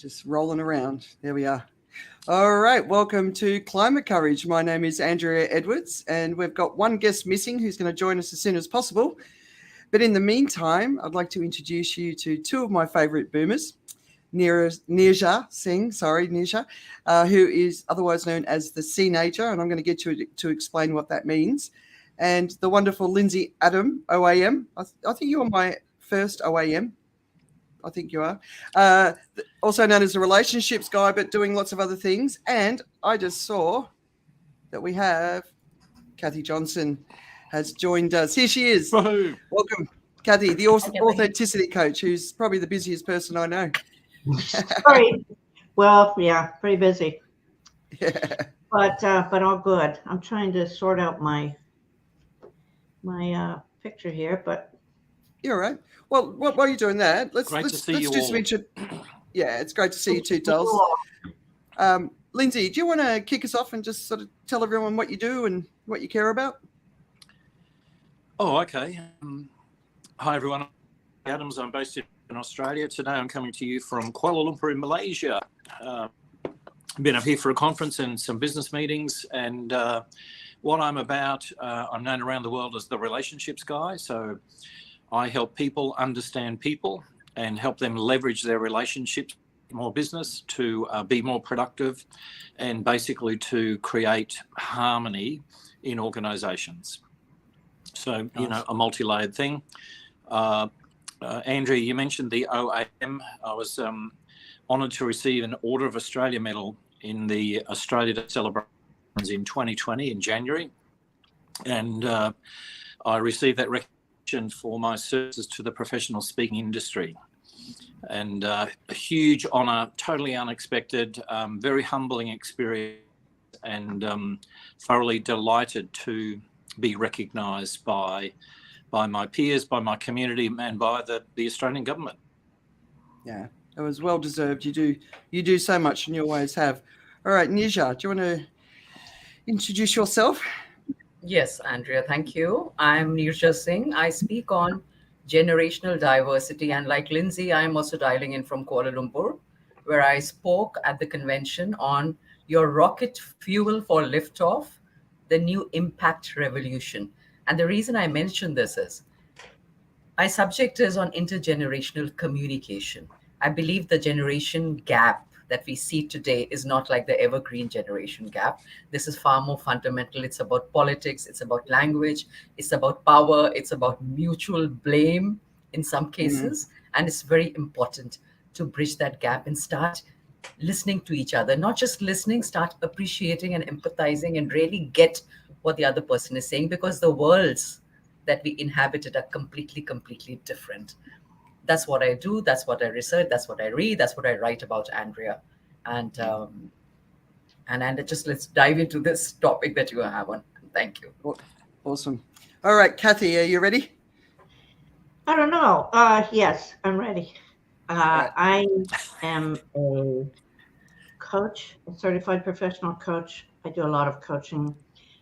Just rolling around. There we are. All right. Welcome to Climate Courage. My name is Andrea Edwards, and we've got one guest missing who's going to join us as soon as possible. But in the meantime, I'd like to introduce you to two of my favourite boomers, Neerja Singh, who is otherwise known as the Sea-Nature, and I'm going to get you to explain what that means. And the wonderful Lindsay Adam, OAM. I think you are my first OAM. I think you are. Also known as the relationships guy, but doing lots of other things. And I just saw that we have Kathy Johnson has joined us. Here she is. Woohoo. Welcome, Kathy, the authenticity coach, who's probably the busiest person I know. Sorry. Well, yeah, pretty busy. Yeah. But all good. I'm trying to sort out my picture here, but You're all right. Well, while you're doing that, let's do some Yeah, it's great to see you too, Dolls. Lindsay, do you want to kick us off and just sort of tell everyone what you do and what you care about? Oh, okay. Hi, everyone. I'm Adams. I'm based in Australia. Today I'm coming to you from Kuala Lumpur in Malaysia. I've been up here for a conference and some business meetings, and what I'm about, I'm known around the world as the relationships guy. So I help people understand people and help them leverage their relationships, more business, to be more productive, and basically to create harmony in organizations. So, you know, a multi-layered thing. Andrea, you mentioned the OAM. I was honoured to receive an Order of Australia medal in the Australia Day celebrations in 2020 in January. And I received that recognition for my services to the professional speaking industry. And a huge honour, totally unexpected, very humbling experience, and thoroughly delighted to be recognised by my peers, by my community, and by the Australian government. Yeah, it was well deserved. You do so much, and you always have. All right, Neerja, do you want to introduce yourself? Yes, Andrea, thank you. I'm Neerja Singh. I speak on generational diversity, and like Lindsay, I'm also dialing in from Kuala Lumpur, where I spoke at the convention on your rocket fuel for liftoff, the new impact revolution. And the reason I mention this is my subject is on intergenerational communication. I believe the generation gap that we see today is not like the evergreen generation gap. This is far more fundamental. It's about politics, it's about language, it's about power, it's about mutual blame in some cases. And it's very important to bridge that gap and start listening to each other. Not just listening, start appreciating and empathizing and really get what the other person is saying, because the worlds that we inhabited are completely different. That's what I do. That's what I research. That's what I read. That's what I write about, Andrea. And just let's dive into this topic that you have on. Thank you. Awesome. All right, Kathy, are you ready? I don't know. Yes, I'm ready. I am a coach, a certified professional coach. I do a lot of coaching,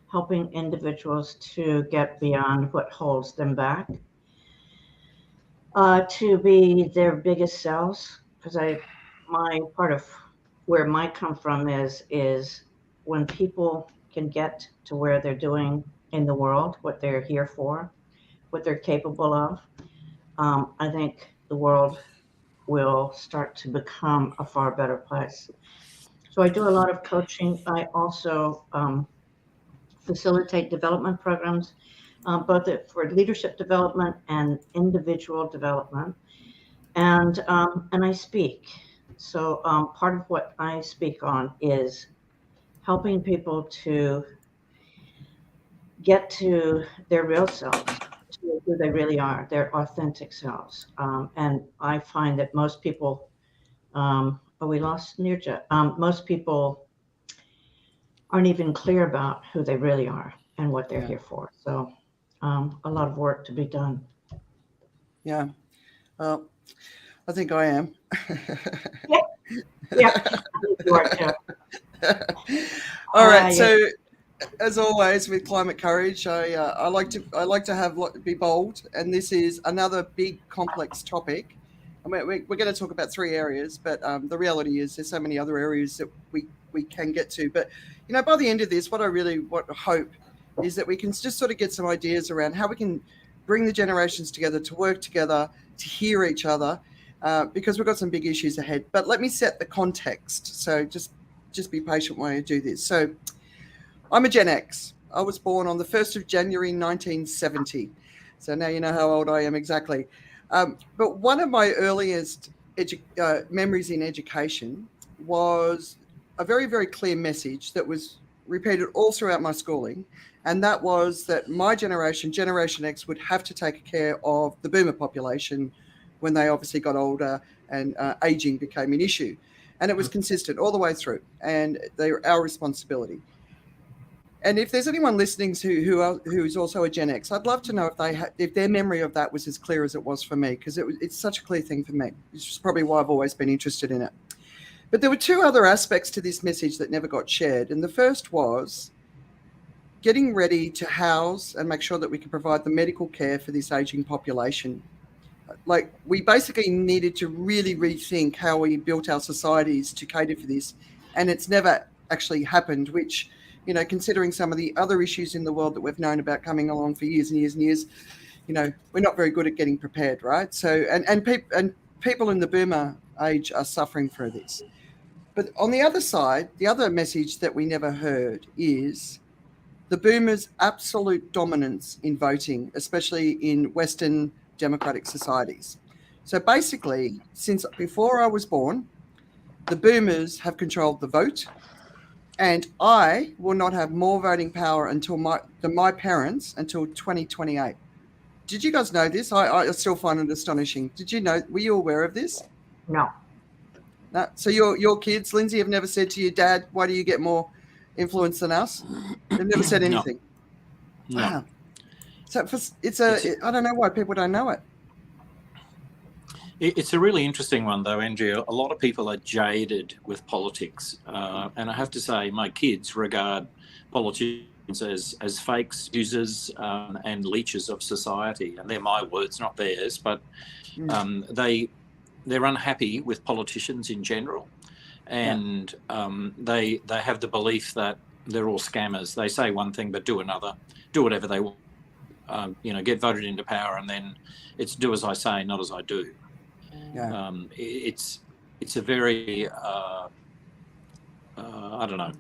helping individuals to get beyond what holds them back, to be their biggest selves. Because my part of where my come from is when people can get to where they're doing in the world, what they're here for, what they're capable of, I think the world will start to become a far better place. So I do a lot of coaching. I also facilitate development programs, both for leadership development and individual development, and I speak. So part of what I speak on is helping people to get to their real selves, to who they really are, their authentic selves. And I find that most people, we lost Neerja. Most people aren't even clear about who they really are and what they're here for. So a lot of work to be done. Yeah. Well, I think I am. Yeah. I think you are too. All right. So, as always with Climate Courage, I like to be bold, and this is another big complex topic. we're going to talk about 3 areas, but the reality is there's so many other areas that we can get to. But, by the end of this, what I hope is that we can just sort of get some ideas around how we can bring the generations together, to work together, to hear each other, because we've got some big issues ahead. But let me set the context. So just be patient while I do this. So I'm a Gen X. I was born on the 1st of January, 1970. So now you know how old I am exactly. But one of my earliest memories in education was a very, very clear message that was repeated all throughout my schooling. And that was that my generation, Generation X, would have to take care of the boomer population when they obviously got older and aging became an issue. And it was consistent all the way through. And they're our responsibility. And if there's anyone listening who is also a Gen X, I'd love to know if their memory of that was as clear as it was for me, because it's such a clear thing for me. It's probably why I've always been interested in it. But there were 2 other aspects to this message that never got shared. And the first was getting ready to house and make sure that we can provide the medical care for this aging population. Like, we basically needed to really rethink how we built our societies to cater for this. And it's never actually happened, which, considering some of the other issues in the world that we've known about coming along for years and years and years, we're not very good at getting prepared, right? So, and people in the boomer age are suffering through this. But on the other side, the other message that we never heard is the boomers' absolute dominance in voting, especially in Western democratic societies. So basically, since before I was born, the boomers have controlled the vote, and I will not have more voting power until my parents until 2028. Did you guys know this? I still find it astonishing. Did you know? Were you aware of this? No. No. So your kids, Lindsay, have never said to you, Dad, why do you get more influence than us? They've never said anything. No. Wow. So I don't know why people don't know it. It's a really interesting one, though, Andrea. A lot of people are jaded with politics. And I have to say, my kids regard politicians as fakes, users, and leeches of society. And they're my words, not theirs. But they're unhappy with politicians in general. And they have the belief that they're all scammers. They say one thing, but do another, do whatever they want. Get voted into power, and then it's do as I say, not as I do. Yeah. It's a very I don't know,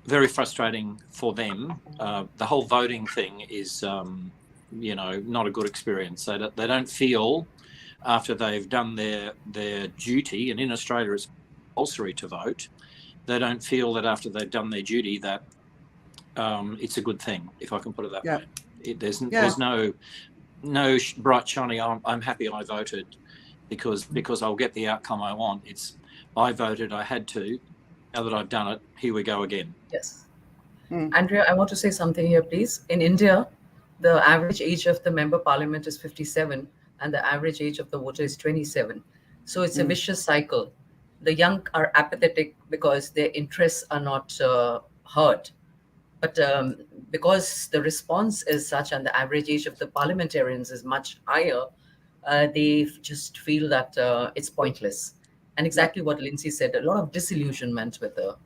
very frustrating for them. The whole voting thing is not a good experience. They don't feel after they've done their duty, and in Australia it's compulsory to vote. They don't feel that after they've done their duty that it's a good thing, if I can put it that way. There's no bright shiny, I'm happy I voted because I'll get the outcome I want. It's I voted, I had to. Now that I've done it, here we go again. Yes. Andrea, I want to say something here, please. In India, the average age of the member parliament is 57 and the average age of the voter is 27. So it's a vicious cycle. The young are apathetic because their interests are not heard. But because the response is such and the average age of the parliamentarians is much higher, they just feel that it's pointless. And exactly what Lindsay said, a lot of disillusionment with the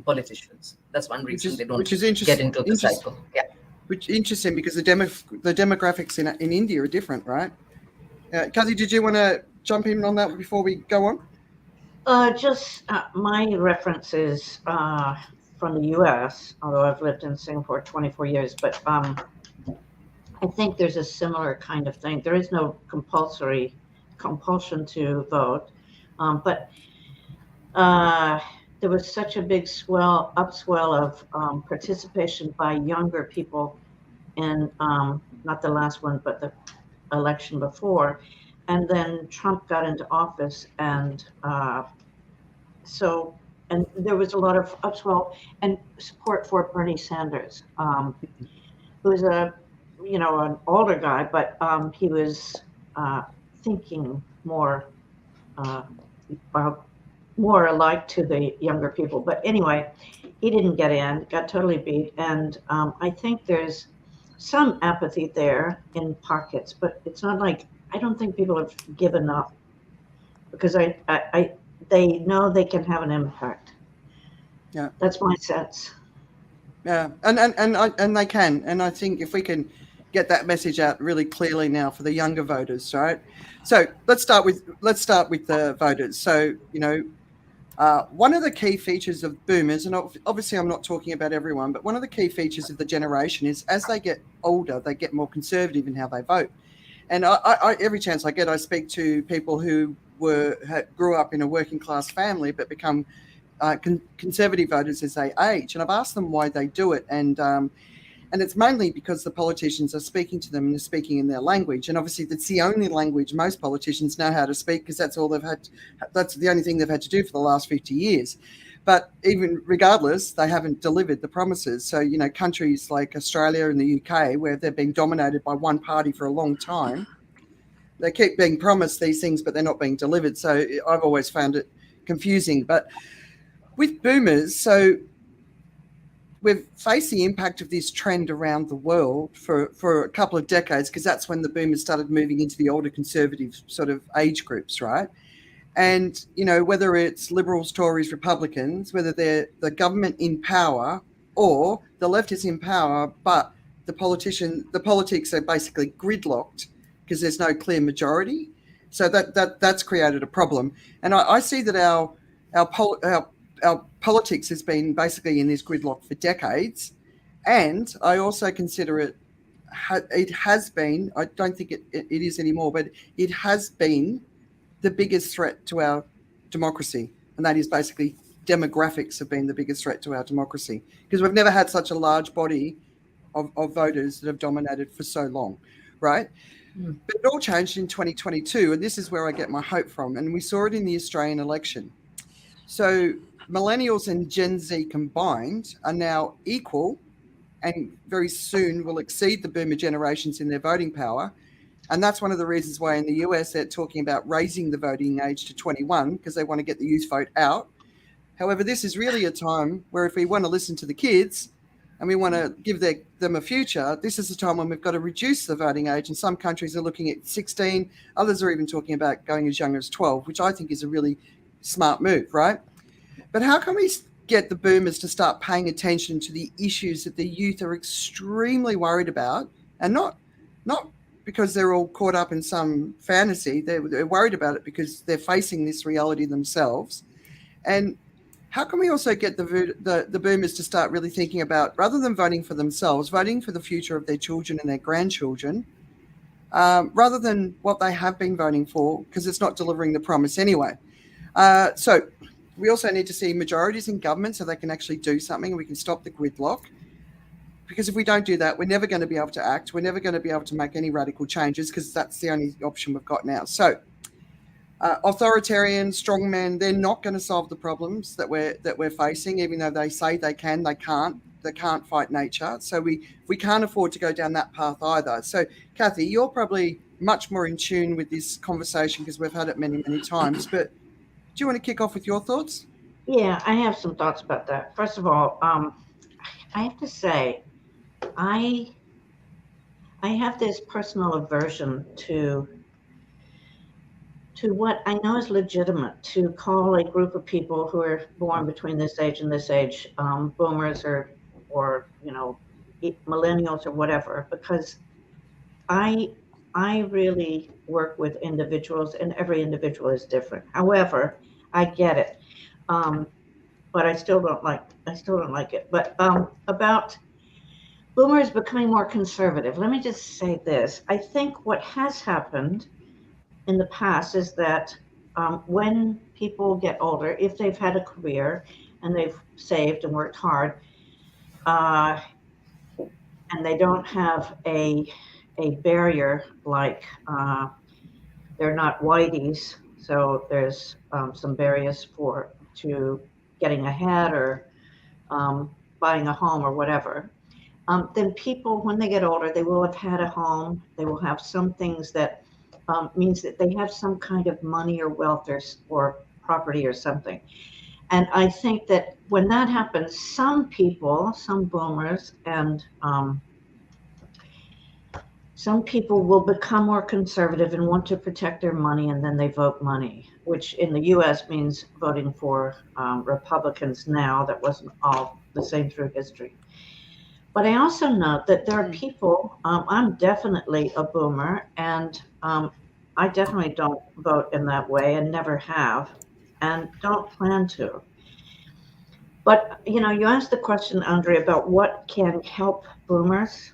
politicians. That's one reason they don't get into the cycle. Yeah. Which is interesting because the demographics in India are different, right? Kazi, did you want to jump in on that before we go on? My references from the U.S., although I've lived in Singapore 24 years, but I think there's a similar kind of thing. There is no compulsion to vote, but there was such a big upswell of participation by younger people in not the last one, but the election before. And then Trump got into office, and there was a lot of upswell and support for Bernie Sanders, who was an older guy, but he was thinking more alike to the younger people. But anyway, he didn't get in, got totally beat. And I think there's some apathy there in pockets, but it's not like, I don't think people have given up because they know they can have an impact. Yeah. That's my sense. Yeah, and they can, and I think if we can get that message out really clearly now for the younger voters, right? So let's start with the voters. So one of the key features of boomers, and obviously I'm not talking about everyone, but one of the key features of the generation is as they get older, they get more conservative in how they vote. And I every chance I get, I speak to people who grew up in a working class family but become conservative voters as they age, and I've asked them why they do it, and it's mainly because the politicians are speaking to them and they're speaking in their language, and obviously that's the only language most politicians know how to speak because that's all they've had. That's the only thing they've had to do for the last 50 years. But even regardless, they haven't delivered the promises. So countries like Australia and the UK, where they've been dominated by one party for a long time, they keep being promised these things, but they're not being delivered. So I've always found it confusing. But with boomers, so we've faced the impact of this trend around the world for a couple of decades, because that's when the boomers started moving into the older conservative sort of age groups, right? And, whether it's Liberals, Tories, Republicans, whether they're the government in power or the left is in power, but the politics are basically gridlocked because there's no clear majority. So that's created a problem. And I see that our politics has been basically in this gridlock for decades, and I also consider it has been, I don't think it is anymore, but it has been the biggest threat to our democracy, and that is basically demographics have been the biggest threat to our democracy, because we've never had such a large body of voters that have dominated for so long, right? But it all changed in 2022, and this is where I get my hope from, and we saw it in the Australian election. So Millennials and Gen Z combined are now equal and very soon will exceed the boomer generations in their voting power. And that's one of the reasons why in the US they're talking about raising the voting age to 21, because they want to get the youth vote out. However, this is really a time where if we want to listen to the kids and we want to give them a future, this is the time when we've got to reduce the voting age. And some countries are looking at 16. Others are even talking about going as young as 12, which I think is a really smart move, right? But how can we get the boomers to start paying attention to the issues that the youth are extremely worried about, and not because they're all caught up in some fantasy? They're worried about it because they're facing this reality themselves. And how can we also get the boomers to start really thinking about, rather than voting for themselves, voting for the future of their children and their grandchildren, rather than what they have been voting for, because it's not delivering the promise anyway. So we also need to see majorities in government so they can actually do something and we can stop the gridlock. Because if we don't do that, we're never going to be able to act. We're never going to be able to make any radical changes, because that's the only option we've got now. So authoritarian strongmen, they're not going to solve the problems that we're facing, even though they say they can. They can't fight nature. So we can't afford to go down that path either. So Kathy, you're probably much more in tune with this conversation because we've had it many, many times. But do you want to kick off with your thoughts? Yeah, I have some thoughts about that. First of all, I have to say, I have this personal aversion to what I know is legitimate, to call a group of people who are born between this age and this age, boomers or millennials or whatever, because I really work with individuals, and every individual is different. However, I get it, but I still don't like it. But about boomers becoming more conservative, let me just say this. I think what has happened in the past is that when people get older, if they've had a career and they've saved and worked hard, and they don't have a barrier like they're not whiteys, so there's some barriers to getting ahead or buying a home or whatever. Then people, when they get older, they will have had a home. They will have some things that means that they have some kind of money or wealth or property or something. And I think that when that happens, some people, some boomers and some people will become more conservative and want to protect their money, and then they vote money, which in the US means voting for Republicans now. That wasn't all the same through history. But I also note that there are people, I'm definitely a boomer, and I definitely don't vote in that way and never have and don't plan to. But, you know, you asked the question, Andrea, about what can help boomers.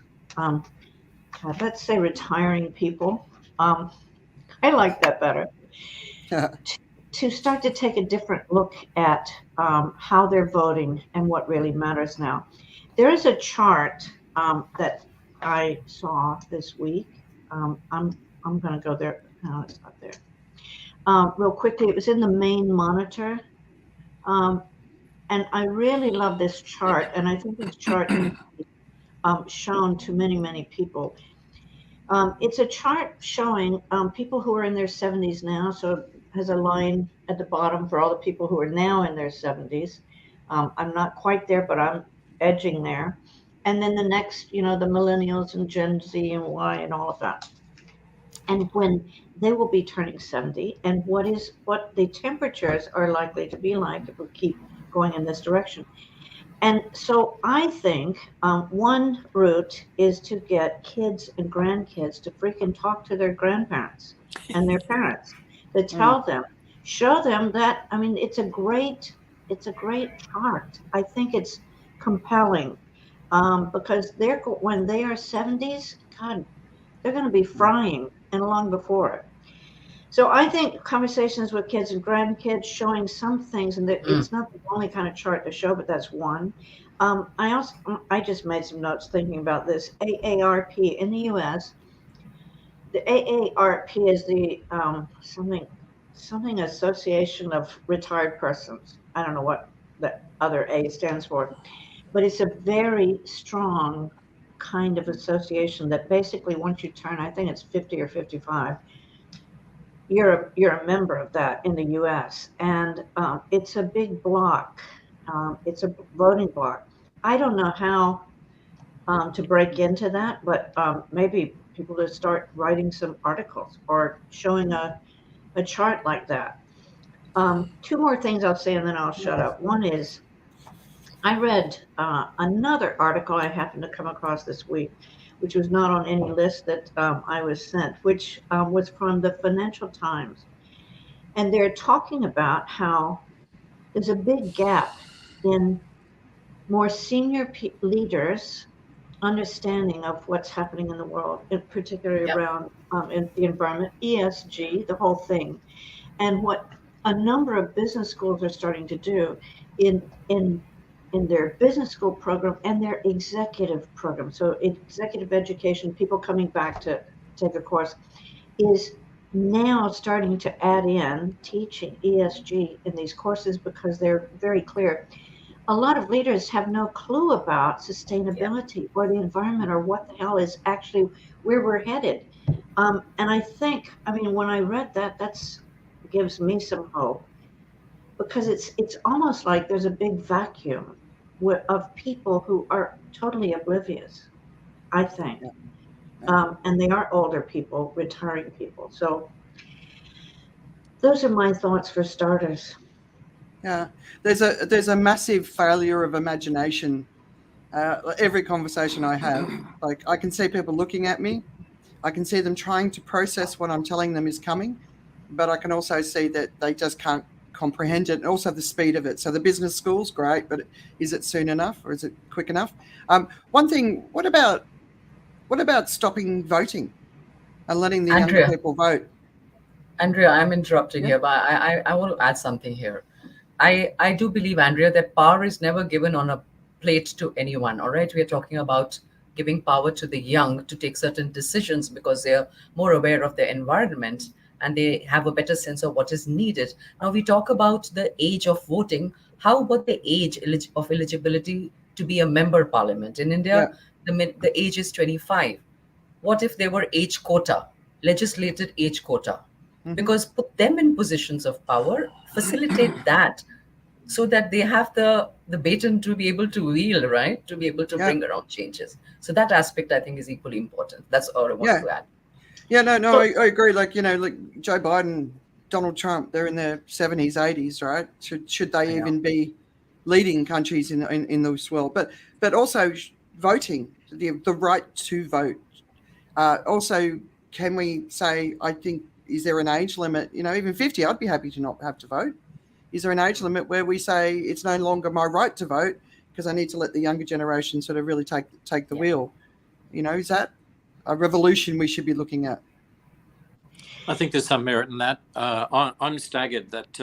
Let's say retiring people. I like that better. To start to take a different look at how they're voting and what really matters now. There is a chart that I saw this week. I'm going to go there. No, it's not there. Real quickly, it was in the main monitor. And I really love this chart. And I think this chart needs to be shown to many, many people. It's a chart showing people who are in their 70s now. So it has a line at the bottom for all the people who are now in their 70s. I'm not quite there, but I'm edging there. And then the next, you know, the Millennials and Gen Z and Y and all of that. And when they will be turning 70, and what the temperatures are likely to be like if we keep going in this direction. And so I think one route is to get kids and grandkids to freaking talk to their grandparents and their parents, to tell them, show them that, I mean, it's a great chart. I think it's compelling because when they are 70s, God, they're going to be frying and long before it. So I think conversations with kids and grandkids, showing some things, and it's not the only kind of chart to show, but that's one. I just made some notes thinking about this. AARP in the U.S. The AARP is the something Association of Retired Persons. I don't know what the other A stands for, but it's a very strong kind of association that basically once you turn, I think it's 50 or 55. You're a member of that in the U.S. and it's a big block. It's a voting block. I don't know how to break into that, but maybe people to start writing some articles or showing a chart like that. Two more things I'll say and then I'll shut up. One is I read another article I happened to come across this week, which was not on any list that I was sent, which was from the Financial Times. And they're talking about how there's a big gap in more senior leaders' understanding of what's happening in the world, particularly around in the environment, ESG, the whole thing, and what a number of business schools are starting to do in their business school program and their executive program. So executive education, people coming back to take a course, is now starting to add in teaching ESG in these courses because they're very clear. A lot of leaders have no clue about sustainability or the environment or what the hell is actually where we're headed. And I think, I mean, when I read that, gives me some hope because it's almost like there's a big vacuum of people who are totally oblivious, I think. And they are older people, retiring people. So those are my thoughts for starters. Yeah, there's a massive failure of imagination. Every conversation I have, like I can see people looking at me, I can see them trying to process what I'm telling them is coming, but I can also see that they just can't comprehend it, and also the speed of it. So the business school's great, but is it soon enough or is it quick enough? One thing, what about stopping voting and letting the younger people vote? Andrea, I'm interrupting here, but I want to add something here. I do believe, Andrea, that power is never given on a plate to anyone. All right. We are talking about giving power to the young to take certain decisions because they're more aware of their environment and they have a better sense of what is needed. Now we talk about the age of voting. How about the age of eligibility to be a member parliament? In India, the age is 25. What if they were age quota, legislated age quota? Because put them in positions of power, facilitate that. so that they have the baton to be able to wield, right? To be able to Yeah. bring around changes. So that aspect, I think, is equally important. That's all I wanted Yeah. to add. Yeah, no, So- I agree. Like, like Joe Biden, Donald Trump, they're in their 70s, 80s, right? Should they I know. even be leading countries in this world? But also voting, the right to vote. Also, can we say, I think, is there an age limit? Even 50, I'd be happy to not have to vote. Is there an age limit where we say it's no longer my right to vote because I need to let the younger generation sort of really take the wheel? Is that a revolution we should be looking at? I think there's some merit in that. I'm staggered that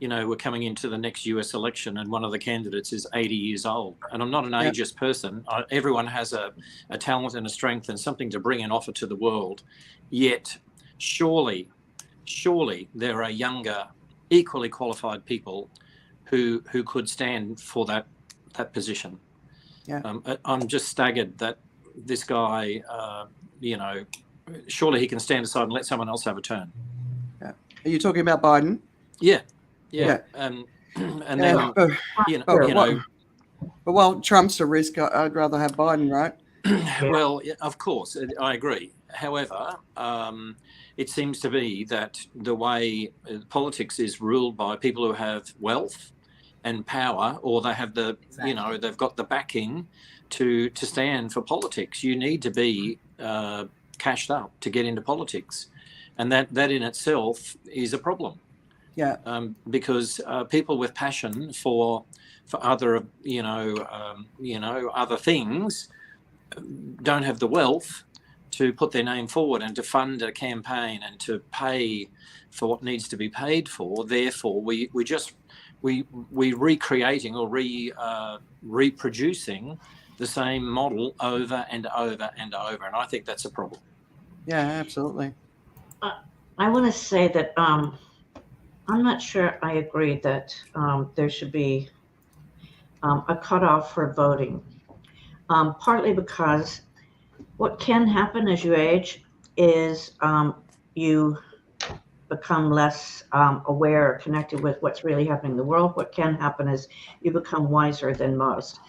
we're coming into the next US election and one of the candidates is 80 years old. And I'm not an ageist person. Everyone has a talent and a strength and something to bring and offer to the world. Yet, surely there are younger, equally qualified people who could stand for that position. Yeah. I'm just staggered that this guy, surely he can stand aside and let someone else have a turn. Yeah. Are you talking about Biden? Yeah. Yeah. And then but while Trump's a risk, I'd rather have Biden, right? Well, of course, I agree. However, it seems to be that the way politics is ruled by people who have wealth and power, or they have they've got the backing to stand for politics. You need to be cashed up to get into politics, and that in itself is a problem. Yeah. Because people with passion for other other things don't have the wealth to put their name forward and to fund a campaign and to pay for what needs to be paid for. Therefore, we recreating or reproducing the same model over and over and over, and I think that's a problem. Yeah, absolutely. I want to say that I'm not sure I agree that there should be a cutoff for voting. Partly because what can happen as you age is you become less aware or connected with what's really happening in the world. What can happen is you become wiser than most.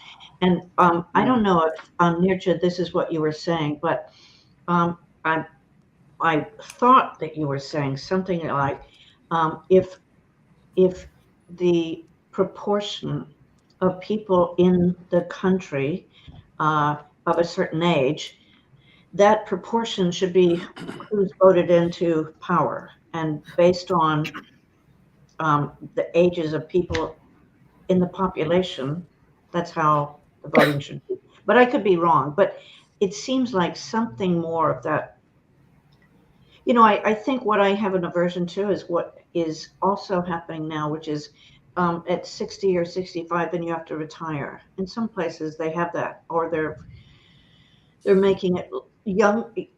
And I don't know if, Nirja, this is what you were saying, but I thought that you were saying something like if the proportion of people in the country of a certain age, that proportion should be who's voted into power, and based on the ages of people in the population, that's how the voting should be. But I could be wrong, but it seems like something more of that. I think what I have an aversion to is what is also happening now, which is at 60 or 65, then you have to retire. In some places they have that, or they're making it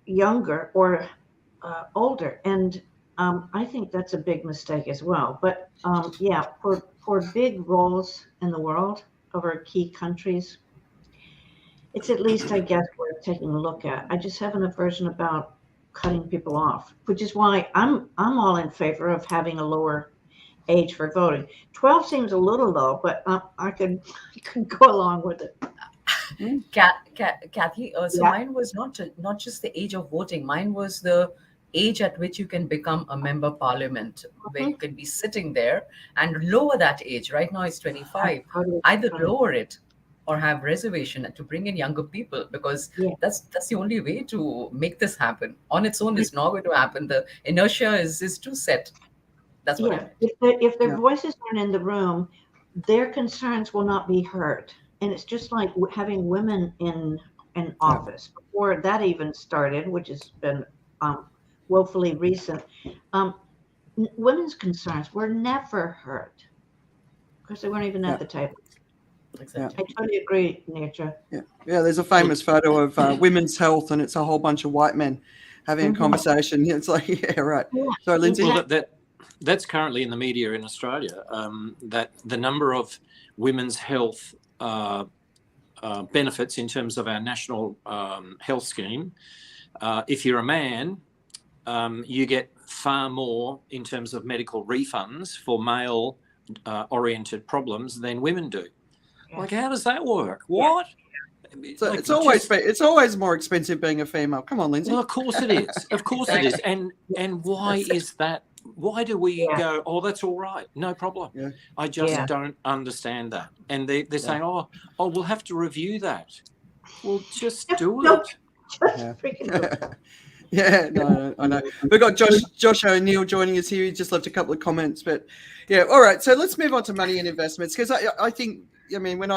younger or older, and I think that's a big mistake as well. But for big roles in the world over key countries, it's at least, I guess, worth taking a look at. I just have an aversion about cutting people off, which is why I'm all in favor of having a lower age for voting. 12 seems a little low, but I could go along with it. Kathy, so Yeah. mine was not just the age of voting. Mine was the age at which you can become a member parliament, where you can be sitting there, and lower that age. Right now it's 25. Either lower it or have reservation to bring in younger people, because that's the only way to make this happen. On its own, it's not going to happen. The inertia is too set. That's what I meant. If their voices aren't in the room, their concerns will not be heard. And it's just like having women in office. Before that even started, which has been woefully recent, women's concerns were never heard because they weren't even at the table. Exactly. I totally agree, Nirja. Yeah, there's a famous photo of women's health, and it's a whole bunch of white men having a conversation. It's like, yeah, right. So, Lindsay? Well, that's currently in the media in Australia, that the number of women's health benefits in terms of our national health scheme, if you're a man, you get far more in terms of medical refunds for male oriented problems than women do. Yeah. Like, how does that work? What? So Like, it's always more expensive being a female. Come on, Lindsay. well, of course it is. Of course it is. And why is that? Why do we go, oh, that's all right, no problem? Yeah. I just don't understand that. And they're saying, oh, we'll have to review that. Well, just do it. Just freaking do it. Yeah, no, I know. We've got Josh O'Neill joining us here. He just left a couple of comments, but yeah, all right. So let's move on to money and investments, because I think, I mean, when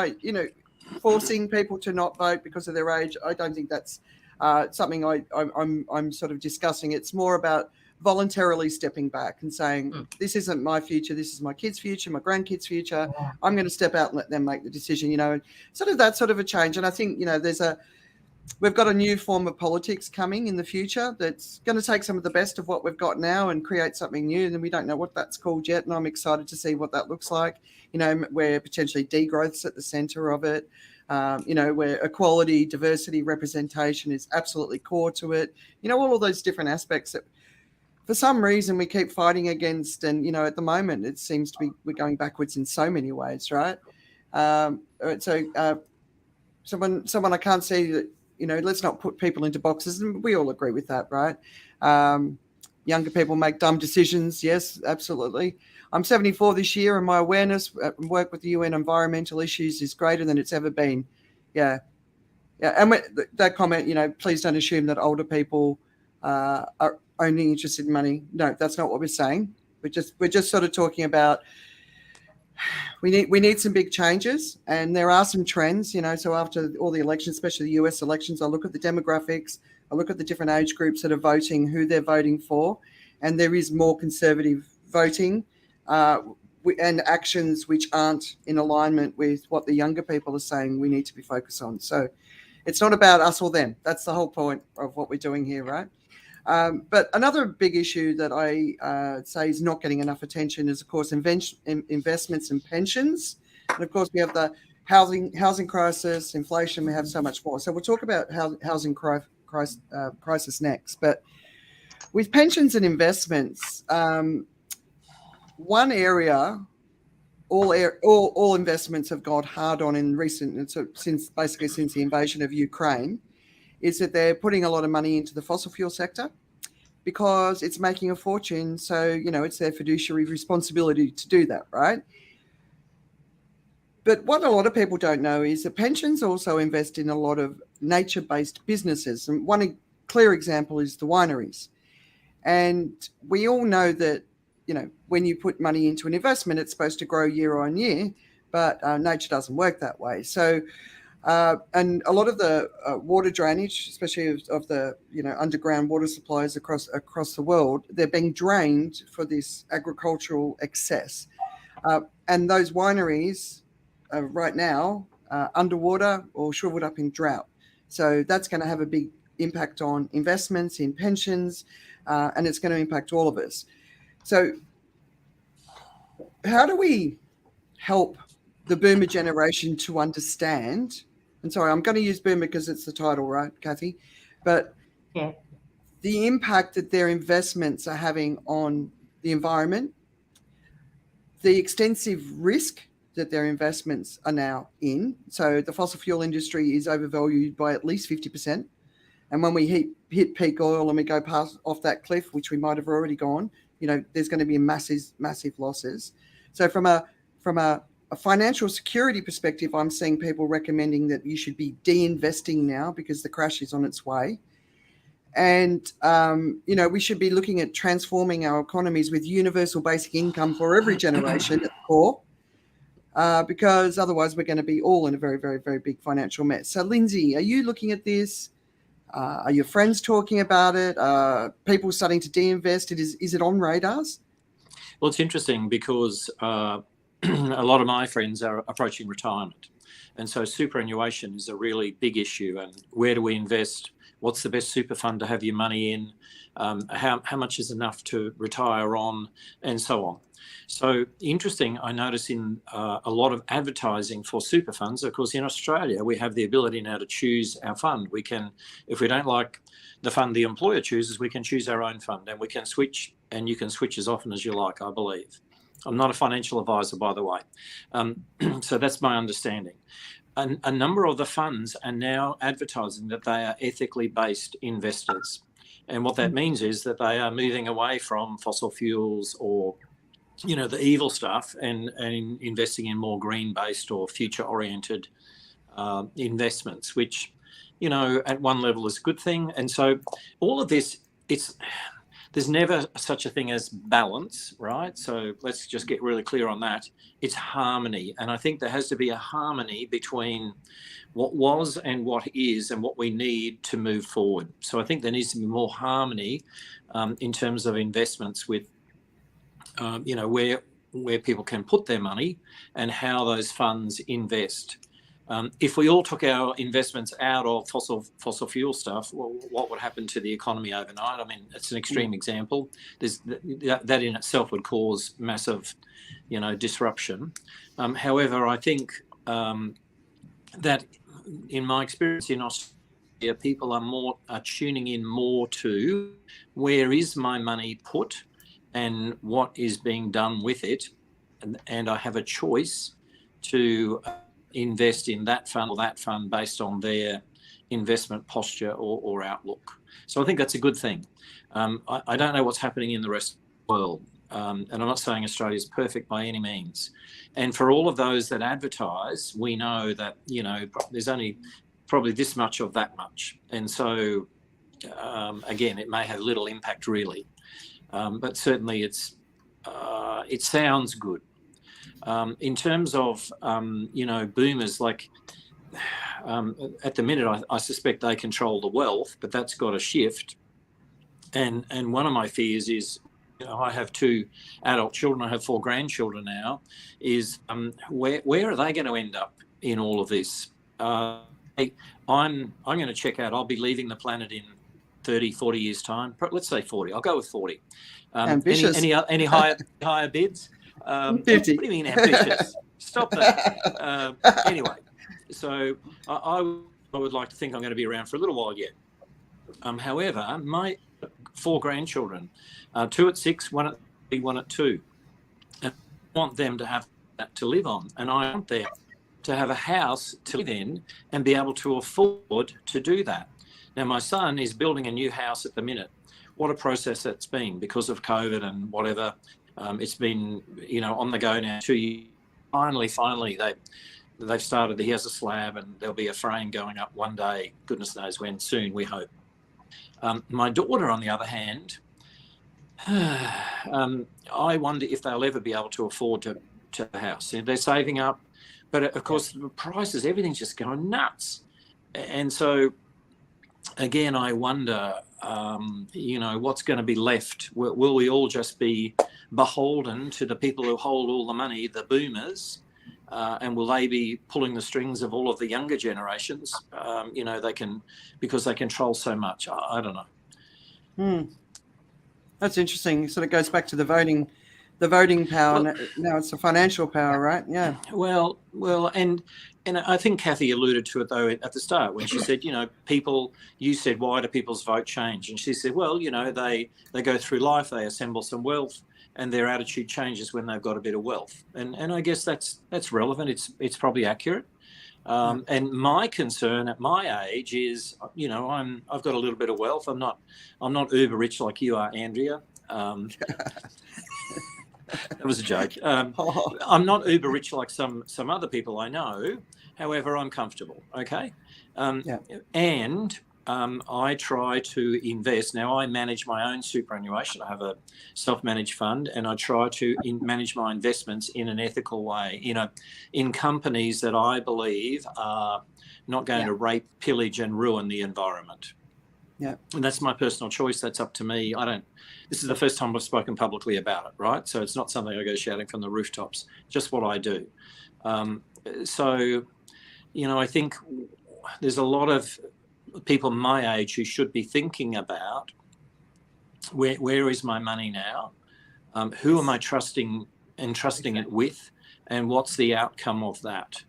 forcing people to not vote because of their age, I don't think that's something I'm sort of discussing. It's more about voluntarily stepping back and saying, this isn't my future, this is my kids' future, my grandkids' future. I'm going to step out and let them make the decision, sort of that sort of a change. And I think, we've got a new form of politics coming in the future that's going to take some of the best of what we've got now and create something new. And we don't know what that's called yet. And I'm excited to see what that looks like, where potentially degrowth's at the center of it, where equality, diversity, representation is absolutely core to it. All of those different aspects that for some reason we keep fighting against. And, at the moment, it seems to be we're going backwards in so many ways, right? Someone I can't see that, let's not put people into boxes. And we all agree with that, right? Younger people make dumb decisions. Yes, absolutely. I'm 74 this year, and my awareness at work with the UN environmental issues is greater than it's ever been. Yeah. And that comment, please don't assume that older people are only interested in money. No, that's not what we're saying. We're just sort of talking about we need some big changes, and there are some trends, so after all the elections, especially the US elections, I look at the demographics, I look at the different age groups that are voting, who they're voting for, and there is more conservative voting and actions which aren't in alignment with what the younger people are saying we need to be focused on. So it's not about us or them. That's the whole point of what we're doing here, right? But another big issue that I say is not getting enough attention is, of course, investments and pensions. And, of course, we have the housing crisis, inflation, we have so much more. So we'll talk about housing crisis next. But with pensions and investments, one area all investments have got hard on in recent, since the invasion of Ukraine, is that they're putting a lot of money into the fossil fuel sector because it's making a fortune. So, it's their fiduciary responsibility to do that, right? But what a lot of people don't know is that pensions also invest in a lot of nature-based businesses. And one clear example is the wineries. And we all know that, when you put money into an investment, it's supposed to grow year on year, but nature doesn't work that way. So, and a lot of the water drainage, especially of the underground water supplies across the world, they're being drained for this agricultural excess, and those wineries right now underwater or shriveled up in drought. So that's going to have a big impact on investments in pensions, and it's going to impact all of us. So how do we help the boomer generation to understand? And sorry, I'm going to use boomer because it's the title, right, Kathy? But the impact that their investments are having on the environment, the extensive risk that their investments are now in. So the fossil fuel industry is overvalued by at least 50%. And when we hit peak oil and we go past off that cliff, which we might have already gone, there's going to be massive losses. So from a financial security perspective, I'm seeing people recommending that you should be de-investing now because the crash is on its way. And, we should be looking at transforming our economies with universal basic income for every generation at the core, because otherwise we're going to be all in a very, very, very big financial mess. So, Lindsay, are you looking at this? Are your friends talking about it? People starting to de-invest? Is it on radars? Well, it's interesting because a lot of my friends are approaching retirement. And so superannuation is a really big issue. And where do we invest? What's the best super fund to have your money in? How much is enough to retire on? And so on. So interesting, I notice in a lot of advertising for super funds, of course, in Australia, we have the ability now to choose our fund. We can, if we don't like the fund the employer chooses, we can choose our own fund, and we can switch, and you can switch as often as you like, I believe. I'm not a financial advisor, by the way. So that's my understanding. A number of the funds are now advertising that they are ethically based investors. And what that means is that they are moving away from fossil fuels or, the evil stuff and investing in more green-based or future-oriented investments, which, at one level is a good thing. And so all of this, there's never such a thing as balance, right? So let's just get really clear on that. It's harmony. And I think there has to be a harmony between what was and what is and what we need to move forward. So I think there needs to be more harmony in terms of investments with, where people can put their money and how those funds invest. If we all took our investments out of fossil fuel stuff, well, what would happen to the economy overnight? I mean, it's an extreme example. That in itself would cause massive, disruption. However, I think that in my experience in Australia, people are tuning in more to where is my money put and what is being done with it, and I have a choice to invest in that fund or that fund based on their investment posture or outlook. So I think that's a good thing. I don't know what's happening in the rest of the world, and I'm not saying Australia is perfect by any means. And for all of those that advertise, we know that, there's only probably this much of that much. And so, again, it may have little impact really, but certainly it sounds good. In terms of, boomers, like at the minute, I suspect they control the wealth, but that's got to shift. And one of my fears is, I have 2 adult children, I have 4 grandchildren now, is where are they going to end up in all of this? I'm going to check out. I'll be leaving the planet in 30, 40 years' time. Let's say 40. I'll go with 40. Ambitious. Any higher bids? 50. What do you mean ambitious? Stop that. Anyway, so I would like to think I'm going to be around for a little while yet. However, my 4 grandchildren, 2 at 6, 1 at 3, 1 at 2, and I want them to have that to live on, and I want them to have a house to live in and be able to afford to do that. Now, my son is building a new house at the minute. What a process that's been because of COVID and whatever. It's been, on the go now 2 years. Finally, they've started. He has a slab and there'll be a frame going up one day. Goodness knows when, soon, we hope. My daughter, on the other hand, I wonder if they'll ever be able to afford to have a house. They're saving up, but of course, the prices, everything's just going nuts. And so, again, I wonder, what's going to be left? Will we all just be beholden to the people who hold all the money, the boomers, and will they be pulling the strings of all of the younger generations? Because they control so much. I don't know. That's interesting. Sort of goes back to the voting power. Well, now it's the financial power, right? Yeah. Well, and I think Kathy alluded to it though at the start when she said, people. You said, why do people's vote change? And she said, well, they go through life, they assemble some wealth, and their attitude changes when they've got a bit of wealth. And I guess that's relevant. It's probably accurate. And my concern at my age is, I've got a little bit of wealth. I'm not uber rich like you are, Andrea. That was a joke. I'm not uber rich like some other people I know. However, I'm comfortable. Okay. And I try to invest. Now, I manage my own superannuation. I have a self-managed fund, and I try to manage my investments in an ethical way, in companies that I believe are not going to rape, pillage, and ruin the environment. Yeah. And that's my personal choice. That's up to me. This is the first time I've spoken publicly about it, right? So it's not something I go shouting from the rooftops, just what I do. I think there's a lot of people my age who should be thinking about where is my money now? Who am I trusting it with? And what's the outcome of that?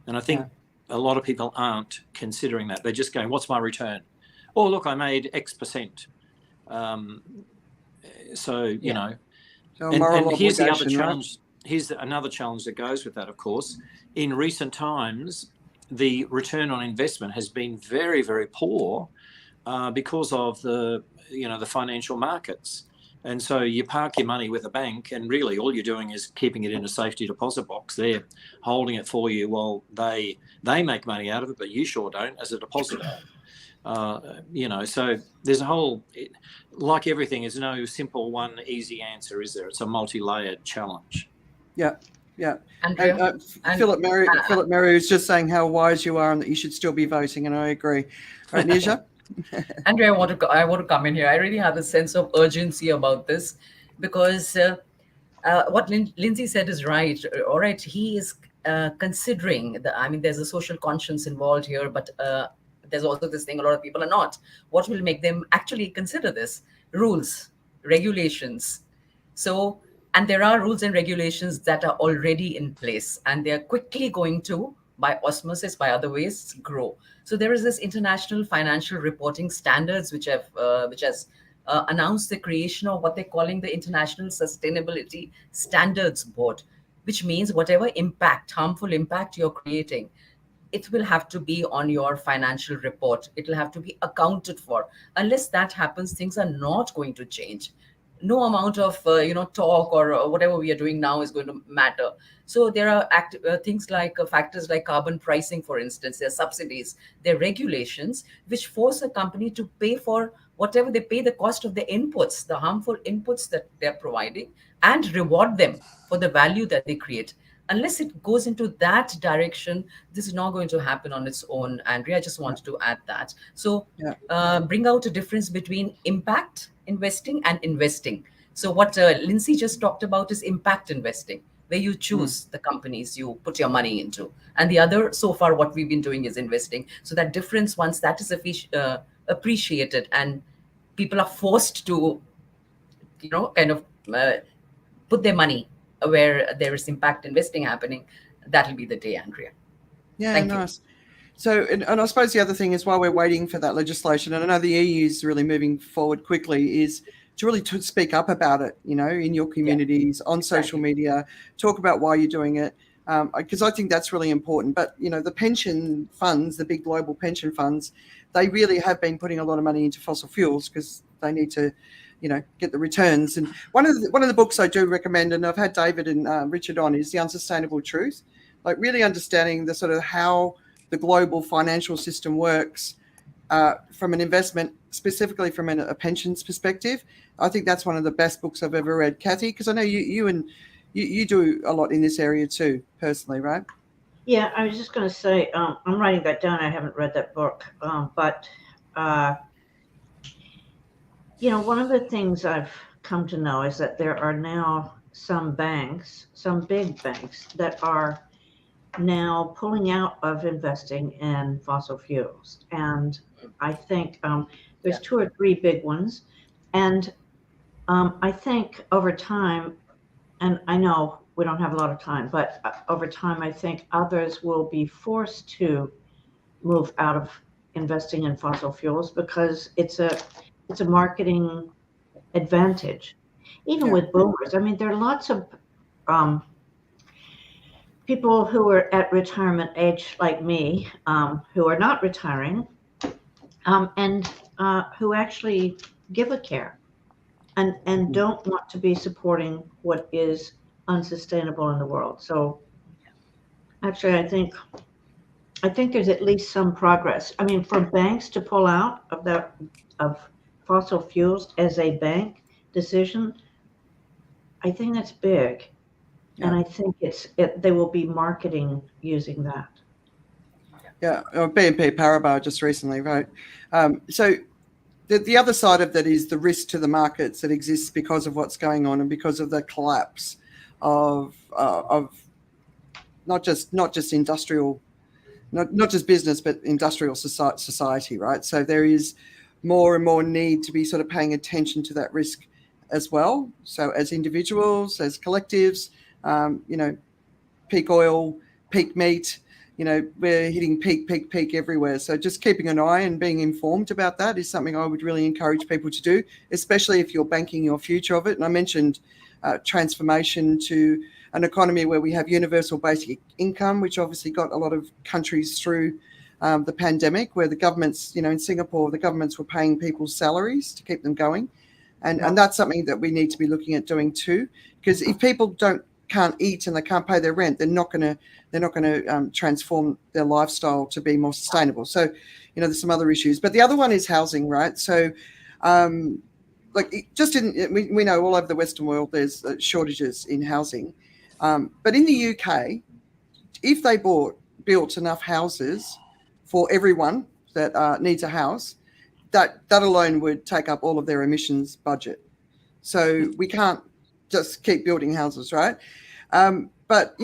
And I think a lot of people aren't considering that. They're just going, what's my return? Oh, look, I made X percent. So, So and here's the other challenge. here's another challenge that goes with that, of course. In recent times, the return on investment has been very, very poor because of the financial markets. And so you park your money with a bank, and really all you're doing is keeping it in a safety deposit box. They're holding it for you while they make money out of it, but you sure don't as a depositor. So there's a whole, like everything, there's no simple one easy answer, is there? It's a multi-layered challenge. Yeah, yeah. Andrea? Philip Mary was just saying how wise you are and that you should still be voting, and I agree. Right, Nisha? Andrea, I want to come in here. I really have a sense of urgency about this because what Lindsay said is right. All right, he is considering there's a social conscience involved here, but there's also this thing a lot of people are not. What will make them actually consider this? Rules, regulations. So, and there are rules and regulations that are already in place, and they're quickly going to, by osmosis, by other ways, grow. So there is this International Financial Reporting Standards, which has announced the creation of what they're calling the International Sustainability Standards Board, which means whatever harmful impact you're creating, it will have to be on your financial report. It will have to be accounted for. Unless that happens, things are not going to change. No amount of talk or whatever we are doing now is going to matter. So there are things like factors like carbon pricing, for instance. There are subsidies, there are regulations which force a company to pay for whatever they pay the cost of the inputs, the harmful inputs that they're providing, and reward them for the value that they create. Unless it goes into that direction, this is not going to happen on its own. Andrea, I just wanted to add that. So bring out a difference between impact investing and investing. So what Lindsay just talked about is impact investing, where you choose the companies you put your money into. And the other, so far, what we've been doing is investing. So that difference, once that is appreciated and people are forced to, put their money where there is impact investing happening, that'll be the day, Andrea. Yeah, Thank nice. So, and I suppose the other thing is, while we're waiting for that legislation, and I know the EU is really moving forward quickly, is to really speak up about it, in your communities, on social media, talk about why you're doing it, because I think that's really important. But, the pension funds, the big global pension funds, they really have been putting a lot of money into fossil fuels because they need to, get the returns. And one of the books I do recommend, and I've had David and Richard on, is The Unsustainable Truth, like really understanding the sort of how the global financial system works from an investment, specifically from a pensions perspective. I think that's one of the best books I've ever read. Kathy, because I know you do a lot in this area too, personally, right? Yeah, I was just going to say, I'm writing that down. I haven't read that book, but one of the things I've come to know is that there are now some big banks that are now pulling out of investing in fossil fuels. And I think there's 2 or 3 big ones. And I think over time, and I know we don't have a lot of time, but over time, I think others will be forced to move out of investing in fossil fuels because it's a marketing advantage. Even with boomers, there are lots of people who are at retirement age like me, who are not retiring, and who actually give a care and don't want to be supporting what is unsustainable in the world. So actually, I think there's at least some progress. For banks to pull out of fossil fuels as a bank decision, I think that's big. Yeah. And I think they will be marketing using that. Yeah, BNP Paribas just recently, right? So the other side of that is the risk to the markets that exists because of what's going on and because of the collapse of not just industrial, not just business, but industrial society, right? So there is more and more need to be sort of paying attention to that risk as well. So as individuals, as collectives, peak oil, peak meat, we're hitting peak everywhere. So just keeping an eye and being informed about that is something I would really encourage people to do, especially if you're banking your future of it. And I mentioned transformation to an economy where we have universal basic income, which obviously got a lot of countries through the pandemic, where the governments, in Singapore, the governments were paying people's salaries to keep them going. And that's something that we need to be looking at doing too, because if people can't eat and they can't pay their rent, they're not going to transform their lifestyle to be more sustainable. So, there's some other issues, but the other one is housing, right? So, we know all over the Western world there's shortages in housing, but in the UK, if they built enough houses for everyone that needs a house, that alone would take up all of their emissions budget. So we can't just keep building houses, right? But,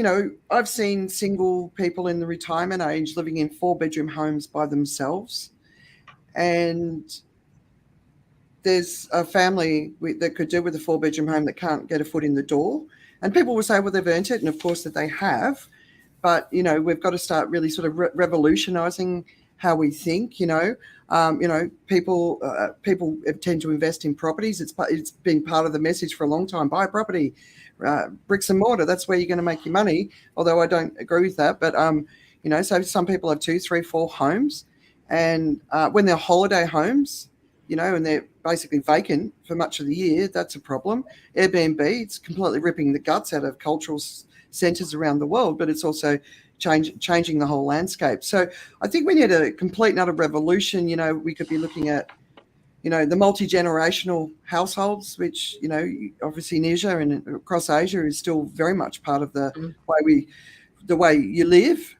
I've seen single people in the retirement age living in 4-bedroom homes by themselves. And there's a family that could do with a 4-bedroom home that can't get a foot in the door. And people will say, well, they've earned it. And of course that they have. But, we've got to start really sort of revolutionising how we think, people tend to invest in properties. It's been part of the message for a long time. Buy a property, bricks and mortar. That's where you're going to make your money. Although I don't agree with that. But, so some people have 2, 3, 4 homes. And when they're holiday homes, and they're basically vacant for much of the year, that's a problem. Airbnb, it's completely ripping the guts out of cultural centres around the world, but it's also changing the whole landscape. So I think we need a complete and utter revolution. We could be looking at, the multi-generational households, which, obviously in Asia and across Asia is still very much part of the way you live.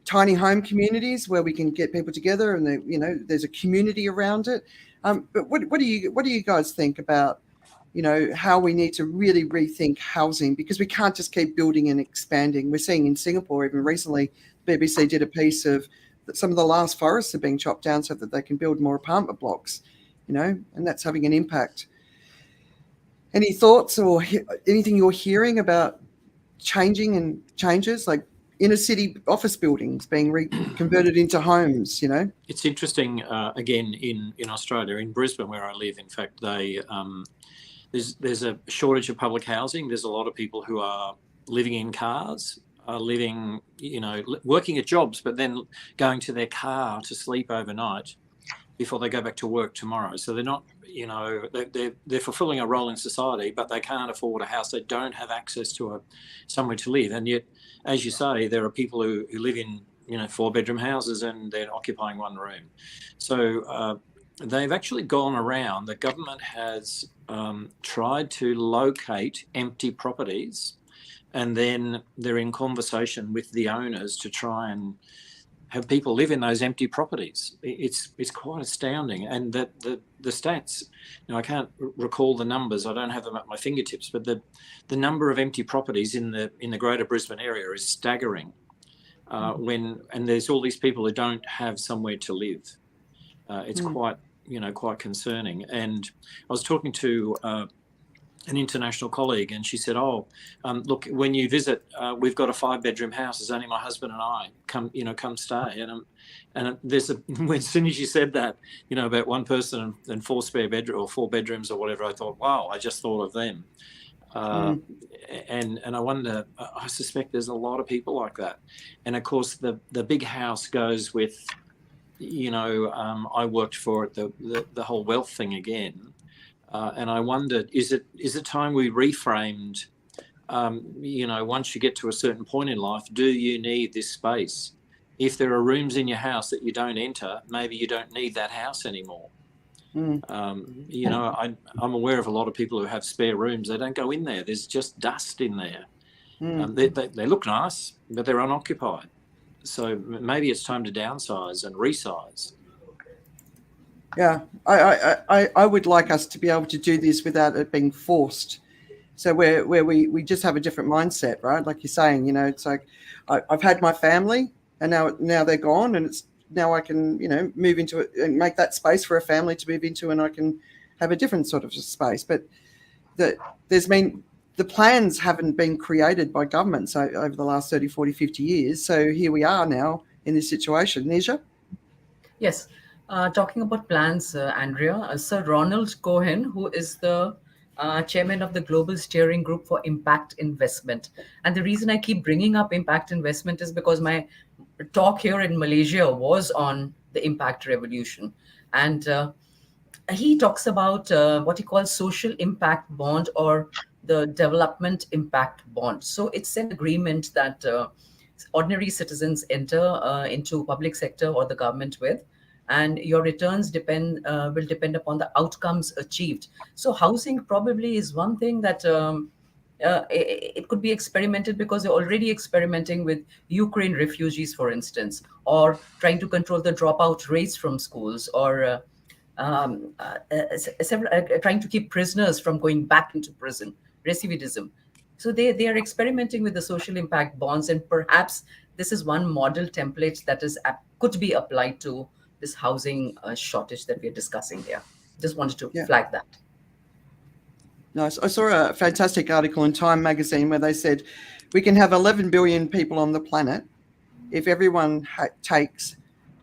Tiny home communities where we can get people together and there's a community around it. But what do you guys think about, how we need to really rethink housing, because we can't just keep building and expanding. We're seeing in Singapore, even recently, BBC did a piece of that some of the last forests are being chopped down so that they can build more apartment blocks, and that's having an impact. Any thoughts or anything you're hearing about changes like inner city office buildings being converted into homes, It's interesting, again, in Australia, in Brisbane, where I live, in fact, there's a shortage of public housing. There's a lot of people who are living in cars, working at jobs, but then going to their car to sleep overnight before they go back to work tomorrow. So they're not, they're fulfilling a role in society, but they can't afford a house. They don't have access to somewhere to live. And yet, as you say, there are people who live in, 4-bedroom houses and they're occupying one room. So they've actually gone around, the government has tried to locate empty properties, and then they're in conversation with the owners to try and have people live in those empty properties. It's quite astounding. And that the stats, I can't recall the numbers, I don't have them at my fingertips, but the number of empty properties in the greater Brisbane area is staggering. And there's all these people who don't have somewhere to live. It's quite concerning. And I was talking to an international colleague, and she said, look, when you visit, we've got a 5-bedroom house. It's only my husband and I. Come stay. And there's as soon as you said that, about one person and 4 spare bedroom or 4 bedrooms or whatever, I thought, wow, I just thought of them. And I wonder, I suspect there's a lot of people like that. And of course, the big house goes with, I worked for it, the whole wealth thing again. And I wondered, is it time we reframed, once you get to a certain point in life, do you need this space? If there are rooms in your house that you don't enter, maybe you don't need that house anymore. I'm aware of a lot of people who have spare rooms. They don't go in there. There's just dust in there. They look nice, but they're unoccupied. So maybe it's time to downsize and resize. Yeah, I would like us to be able to do this without it being forced. So where we just have a different mindset, right? Like you're saying, it's like I've had my family and now they're gone, and now I can, move into it and make that space for a family to move into, and I can have a different sort of space. But the plans haven't been created by governments over the last 30, 40, 50 years. So here we are now in this situation. Nisha? Yes. Talking about plans, Andrea, Sir Ronald Cohen, who is the chairman of the Global Steering Group for Impact Investment. And the reason I keep bringing up impact investment is because my talk here in Malaysia was on the impact revolution. And he talks about what he calls social impact bond, or the development impact bond. So it's an agreement that ordinary citizens enter into public sector or the government with, and your returns will depend upon the outcomes achieved. So housing probably is one thing that it could be experimented, because they're already experimenting with Ukraine refugees, for instance, or trying to control the dropout rates from schools, or trying to keep prisoners from going back into prison, recidivism. So they are experimenting with the social impact bonds, and perhaps this is one model template that could be applied to this housing shortage that we're discussing here. Just wanted to flag that. Nice. I saw a fantastic article in Time magazine where they said we can have 11 billion people on the planet if everyone takes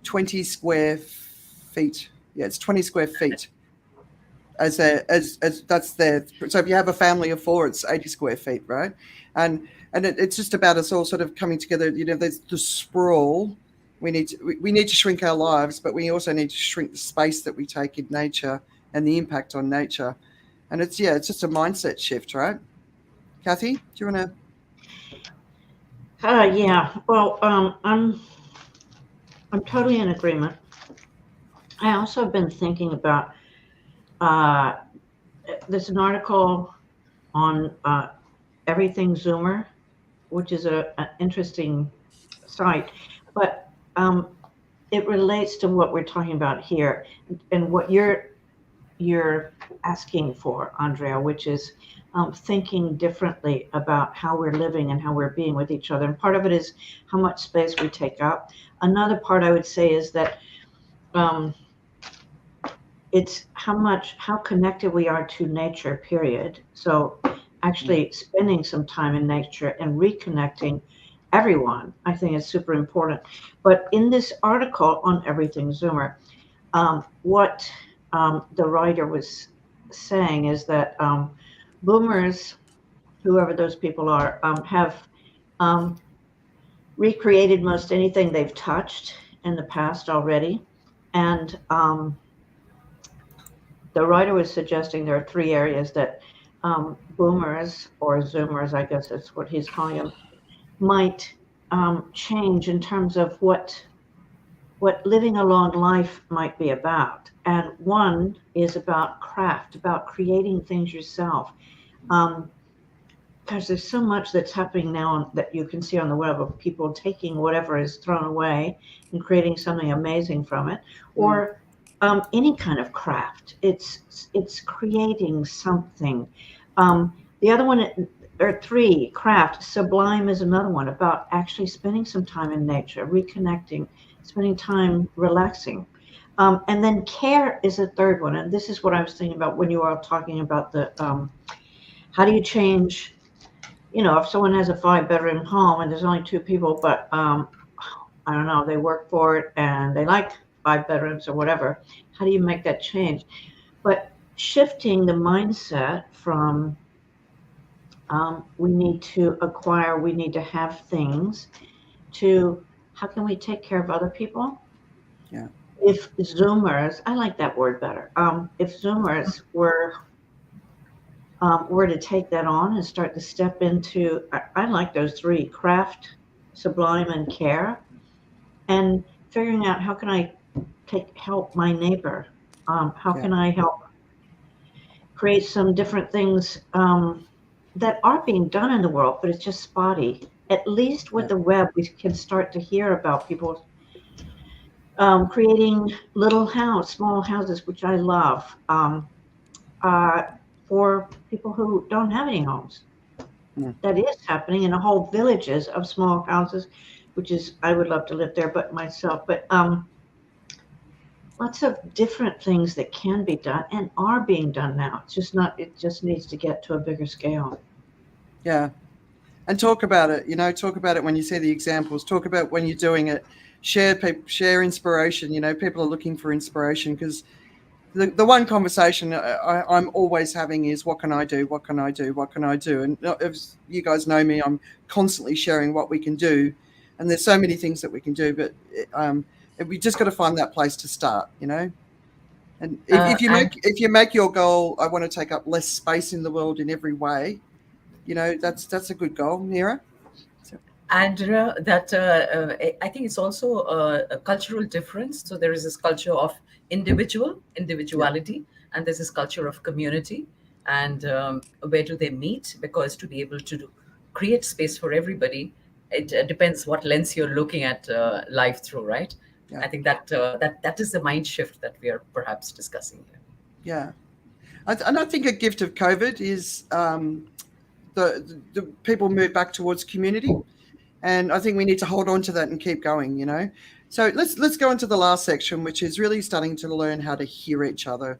20 square feet. Yeah, it's 20 square feet. As that's their. So if you have a family of 4, it's 80 square feet, right? And it's just about us all sort of coming together. You know, there's the sprawl. We need to shrink our lives, but we also need to shrink the space that we take in nature and the impact on nature. And it's just a mindset shift, right? Kathy, do you want to? Yeah. Well, I'm totally in agreement. I also have been thinking about there's an article on Everything Zoomer, which is an interesting site, but it relates to what we're talking about here and what you're asking for, Andrea, which is thinking differently about how we're living and how we're being with each other. And part of it is how much space we take up. Another part I would say is that it's how connected we are to nature, period. So actually spending some time in nature and reconnecting everyone, I think, is super important. But in this article on Everything Zoomer, what the writer was saying is that boomers, whoever those people are, have recreated most anything they've touched in the past already. And the writer was suggesting there are 3 areas that boomers, or zoomers, I guess that's what he's calling them, might change in terms of what living a long life might be about. And one is about craft, about creating things yourself. Because there's so much that's happening now that you can see on the web of people taking whatever is thrown away and creating something amazing from it, or any kind of craft. It's creating something. The other one, or 3, craft. Sublime is another one, about actually spending some time in nature, reconnecting, spending time relaxing. And then care is a 3rd one. And this is what I was thinking about when you were all talking about the, how do you change, if someone has a 5-bedroom home and there's only 2 people, but I don't know, they work for it and they like 5 bedrooms or whatever, how do you make that change? But shifting the mindset from we need to acquire, we need to have things, to how can we take care of other people? Yeah. If Zoomers, I like that word better. If Zoomers were to take that on and start to step into, I like those 3, craft, sublime, and care, and figuring out how can I help my neighbor? How can I help create some different things that are being done in the world, but it's just spotty. At least with the web, we can start to hear about people creating small houses, which I love, for people who don't have any homes. That is happening in whole villages of small houses, which is, I would love to live there, but lots of different things that can be done and are being done now. It just needs to get to a bigger scale. Yeah. And talk about it, talk about it when you see the examples, talk about when you're doing it, share inspiration. People are looking for inspiration because the one conversation I'm always having is, what can I do? What can I do? What can I do? And if you guys know me, I'm constantly sharing what we can do. And there's so many things that we can do, but we just got to find that place to start, you know. And if you make your goal, I want to take up less space in the world in every way, you know, that's a good goal, Mira. Andrea, that I think it's also a cultural difference. So there is this culture of individuality, and there's this culture of community. And where do they meet? Because to be able to create space for everybody, it depends what lens you're looking at life through, right? Yeah. I think that is the mind shift that we are perhaps discussing here. Yeah, and I think a gift of COVID is the people move back towards community. And I think we need to hold on to that and keep going, you know. So let's go into the last section, which is really starting to learn how to hear each other.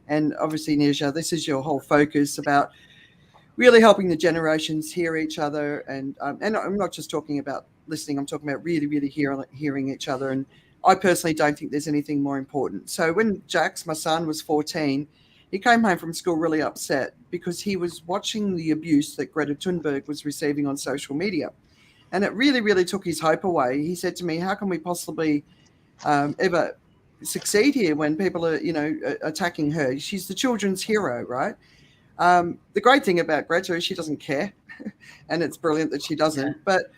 And obviously, Nisha, this is your whole focus about really helping the generations hear each other. And I'm not just talking about listening, I'm talking about really, really hearing each other. And I personally don't think there's anything more important. So when Jax, my son, was 14, he came home from school really upset because he was watching the abuse that Greta Thunberg was receiving on social media. And it really, really took his hope away. He said to me, how can we possibly ever succeed here when people are, you know, attacking her? She's the children's hero, right? The great thing about Greta is she doesn't care. And it's brilliant that she doesn't. But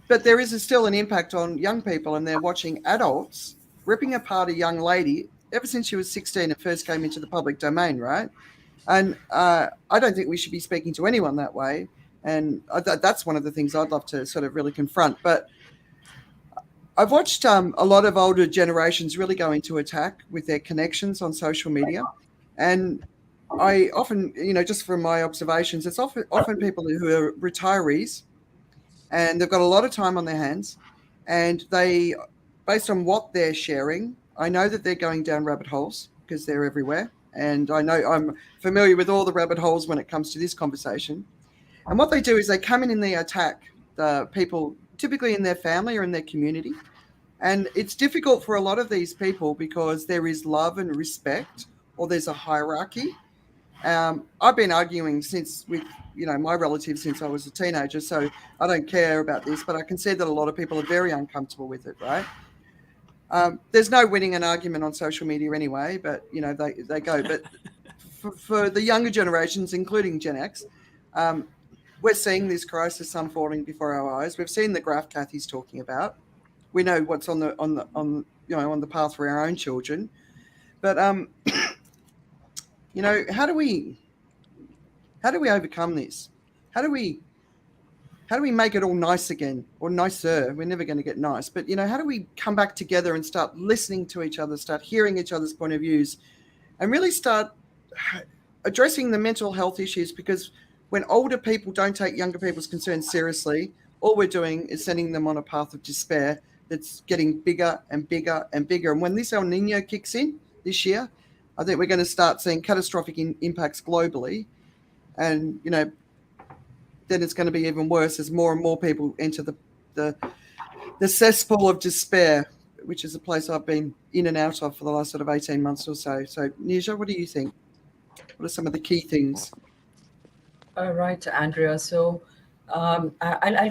there is still an impact on young people, and they're watching adults ripping apart a young lady ever since she was 16 and first came into the public domain, right? And I don't think we should be speaking to anyone that way. And that's one of the things I'd love to sort of really confront. But I've watched a lot of older generations really go into attack with their connections on social media. And I often, you know, just from my observations, it's often people who are retirees and they've got a lot of time on their hands. And they, based on what they're sharing, I know that they're going down rabbit holes because they're everywhere. And I know I'm familiar with all the rabbit holes when it comes to this conversation. And what they do is they come in and they attack the people, typically in their family or in their community. And it's difficult for a lot of these people because there is love and respect, or there's a hierarchy. I've been arguing with, you know, my relatives since I was a teenager, so I don't care about this, but I can see that a lot of people are very uncomfortable with it, right? There's no winning an argument on social media anyway, but, you know, they go. But for the younger generations, including Gen X, we're seeing this crisis unfolding before our eyes. We've seen the graph Kathy's talking about. We know what's on the path for our own children. But you know, how do we overcome this? How do we make it all nice again, or nicer? We're never going to get nice, but you know, how do we come back together and start listening to each other, start hearing each other's point of views, and really start addressing the mental health issues? Because when older people don't take younger people's concerns seriously, all we're doing is sending them on a path of despair that's getting bigger and bigger and bigger. And when this El Nino kicks in this year, I think we're going to start seeing catastrophic impacts globally. And, you know, then it's going to be even worse as more and more people enter the cesspool of despair, which is a place I've been in and out of for the last sort of 18 months or so. So, Nisha, what do you think? What are some of the key things? All right, Andrea. So I'll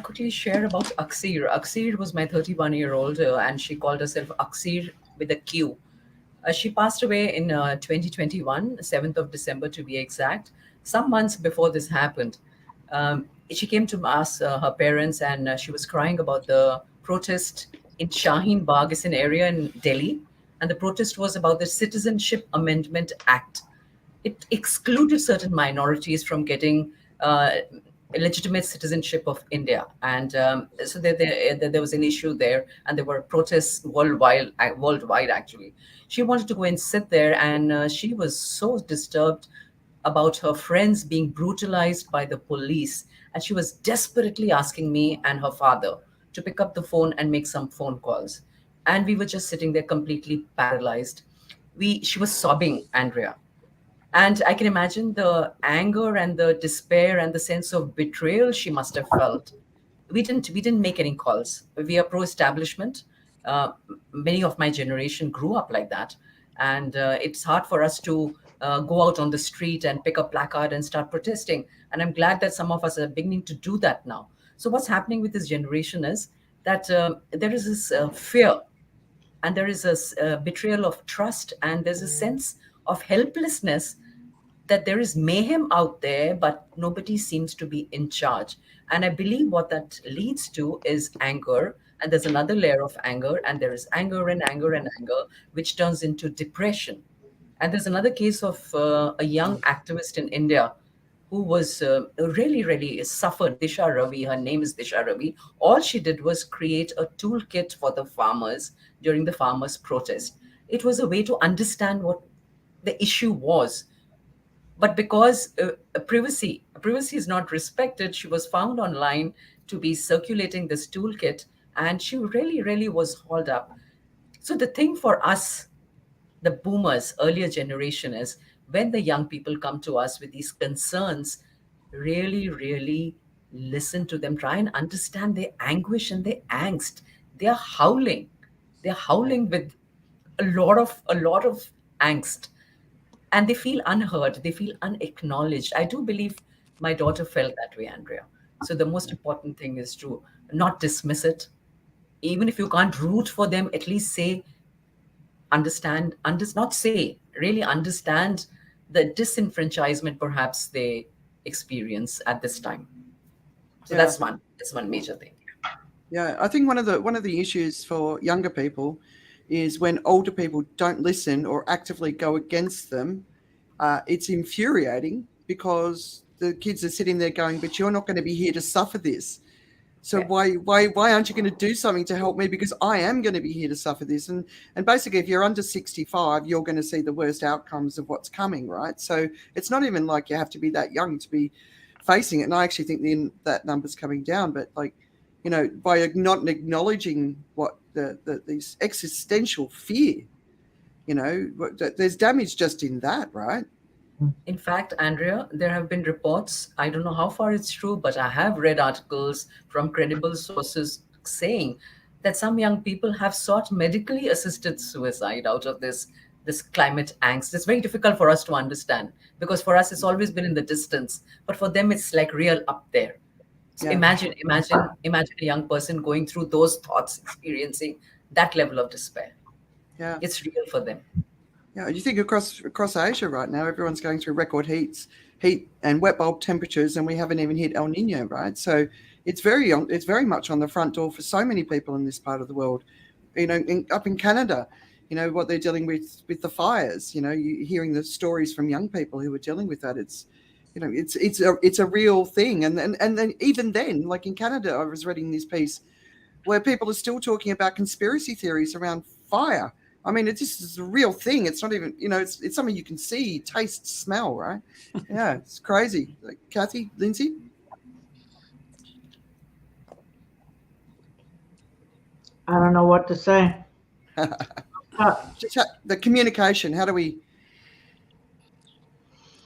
quickly share about Aksir. Aksir was my 31-year-old, and she called herself Aksir with a Q. She passed away in 2021, 7th of December to be exact. Some months before this happened, she came to us, her parents, and she was crying about the protest in Shaheen Bagh. It's an area in Delhi. And the protest was about the Citizenship Amendment Act. It excluded certain minorities from getting legitimate citizenship of India. And so there was an issue there, and there were protests worldwide actually. She wanted to go and sit there, and she was so disturbed about her friends being brutalized by the police. And she was desperately asking me and her father to pick up the phone and make some phone calls. And we were just sitting there completely paralyzed. She was sobbing, Andrea. And I can imagine the anger and the despair and the sense of betrayal she must have felt. We didn't make any calls. We are pro-establishment. Many of my generation grew up like that. And it's hard for us to go out on the street and pick a placard and start protesting. And I'm glad that some of us are beginning to do that now. So what's happening with this generation is that there is this fear, and there is a betrayal of trust, and there's a sense of helplessness, that there is mayhem out there, but nobody seems to be in charge. And I believe what that leads to is anger. And there's another layer of anger, and there is anger and anger and anger, which turns into depression. And there's another case of a young activist in India who was really suffered. Disha Ravi, her name is Disha Ravi. All she did was create a toolkit for the farmers during the farmers' protest. It was a way to understand what the issue was. But because privacy is not respected, she was found online to be circulating this toolkit, and she really was hauled up. So the thing for us, the boomers, earlier generation, is when the young people come to us with these concerns, really listen to them, try and understand their anguish and their angst. They're howling. They're howling with a lot of angst, and they feel unheard, they feel unacknowledged. I do believe my daughter felt that way, Andrea. So the most important thing is to not dismiss it. Even if you can't root for them, at least say, not say, really understand the disenfranchisement perhaps they experience at this time. So Yeah. that's one major thing. Yeah, I think one of the issues for younger people is when older people don't listen or actively go against them. It's infuriating because the kids are sitting there going, "But you're not going to be here to suffer this. So Yeah. why aren't you going to do something to help me? Because I am going to be here to suffer this." And basically, if you're under 65, you're going to see the worst outcomes of what's coming, right? So it's not even like you have to be that young to be facing it. And I actually think that number's coming down. But by not acknowledging what this existential fear, there's damage just in that, right? In fact, Andrea, there have been reports, I don't know how far it's true, but I have read articles from credible sources saying that some young people have sought medically assisted suicide out of this climate angst. It's very difficult for us to understand, because for us it's always been in the distance, but for them it's like real up there. So Yeah. imagine a young person going through those thoughts, experiencing that level of despair. Yeah. It's real for them. Yeah, you think across Asia right now, everyone's going through record heat and wet bulb temperatures, and we haven't even hit El Nino, right? So it's very much on the front door for so many people in this part of the world. Up in Canada, what they're dealing with the fires. You hearing the stories from young people who are dealing with that. It's a real thing, and then even then, like in Canada, I was reading this piece where people are still talking about conspiracy theories around fire. I mean, it's just a real thing. It's not even, it's something you can see, taste, smell, right? Yeah, it's crazy. Like, Kathy, Lindsay? I don't know what to say. Just the communication, how do we...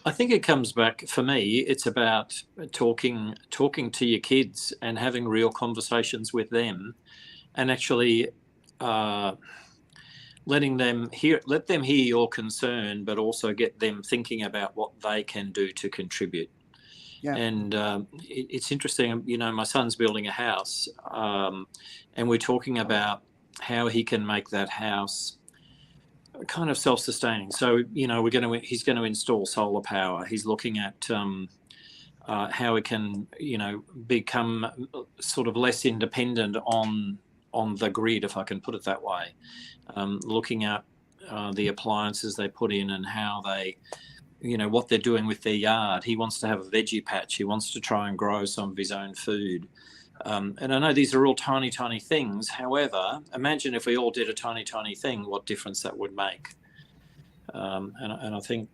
I think it comes back, for me, it's about talking to your kids and having real conversations with them, and actually let them hear your concern, but also get them thinking about what they can do to contribute. Yeah. And it's interesting, my son's building a house, and we're talking about how he can make that house kind of self-sustaining. So, he's going to install solar power. He's looking at how it can, become sort of less independent on the grid, if I can put it that way. Looking at the appliances they put in and how they, what they're doing with their yard. He wants to have a veggie patch. He wants to try and grow some of his own food. And I know these are all tiny, tiny things. However, imagine if we all did a tiny, tiny thing, what difference that would make. And I think,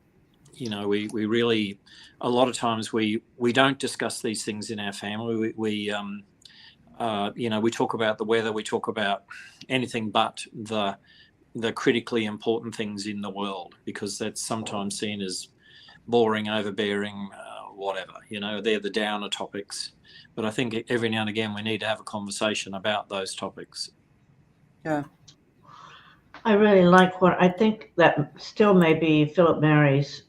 we really, a lot of times we don't discuss these things in our family. We talk about the weather, we talk about anything but the critically important things in the world, because that's sometimes seen as boring, overbearing, whatever. They're the downer topics. But I think every now and again we need to have a conversation about those topics. Yeah. I really like what I think that still may be Philip Mary's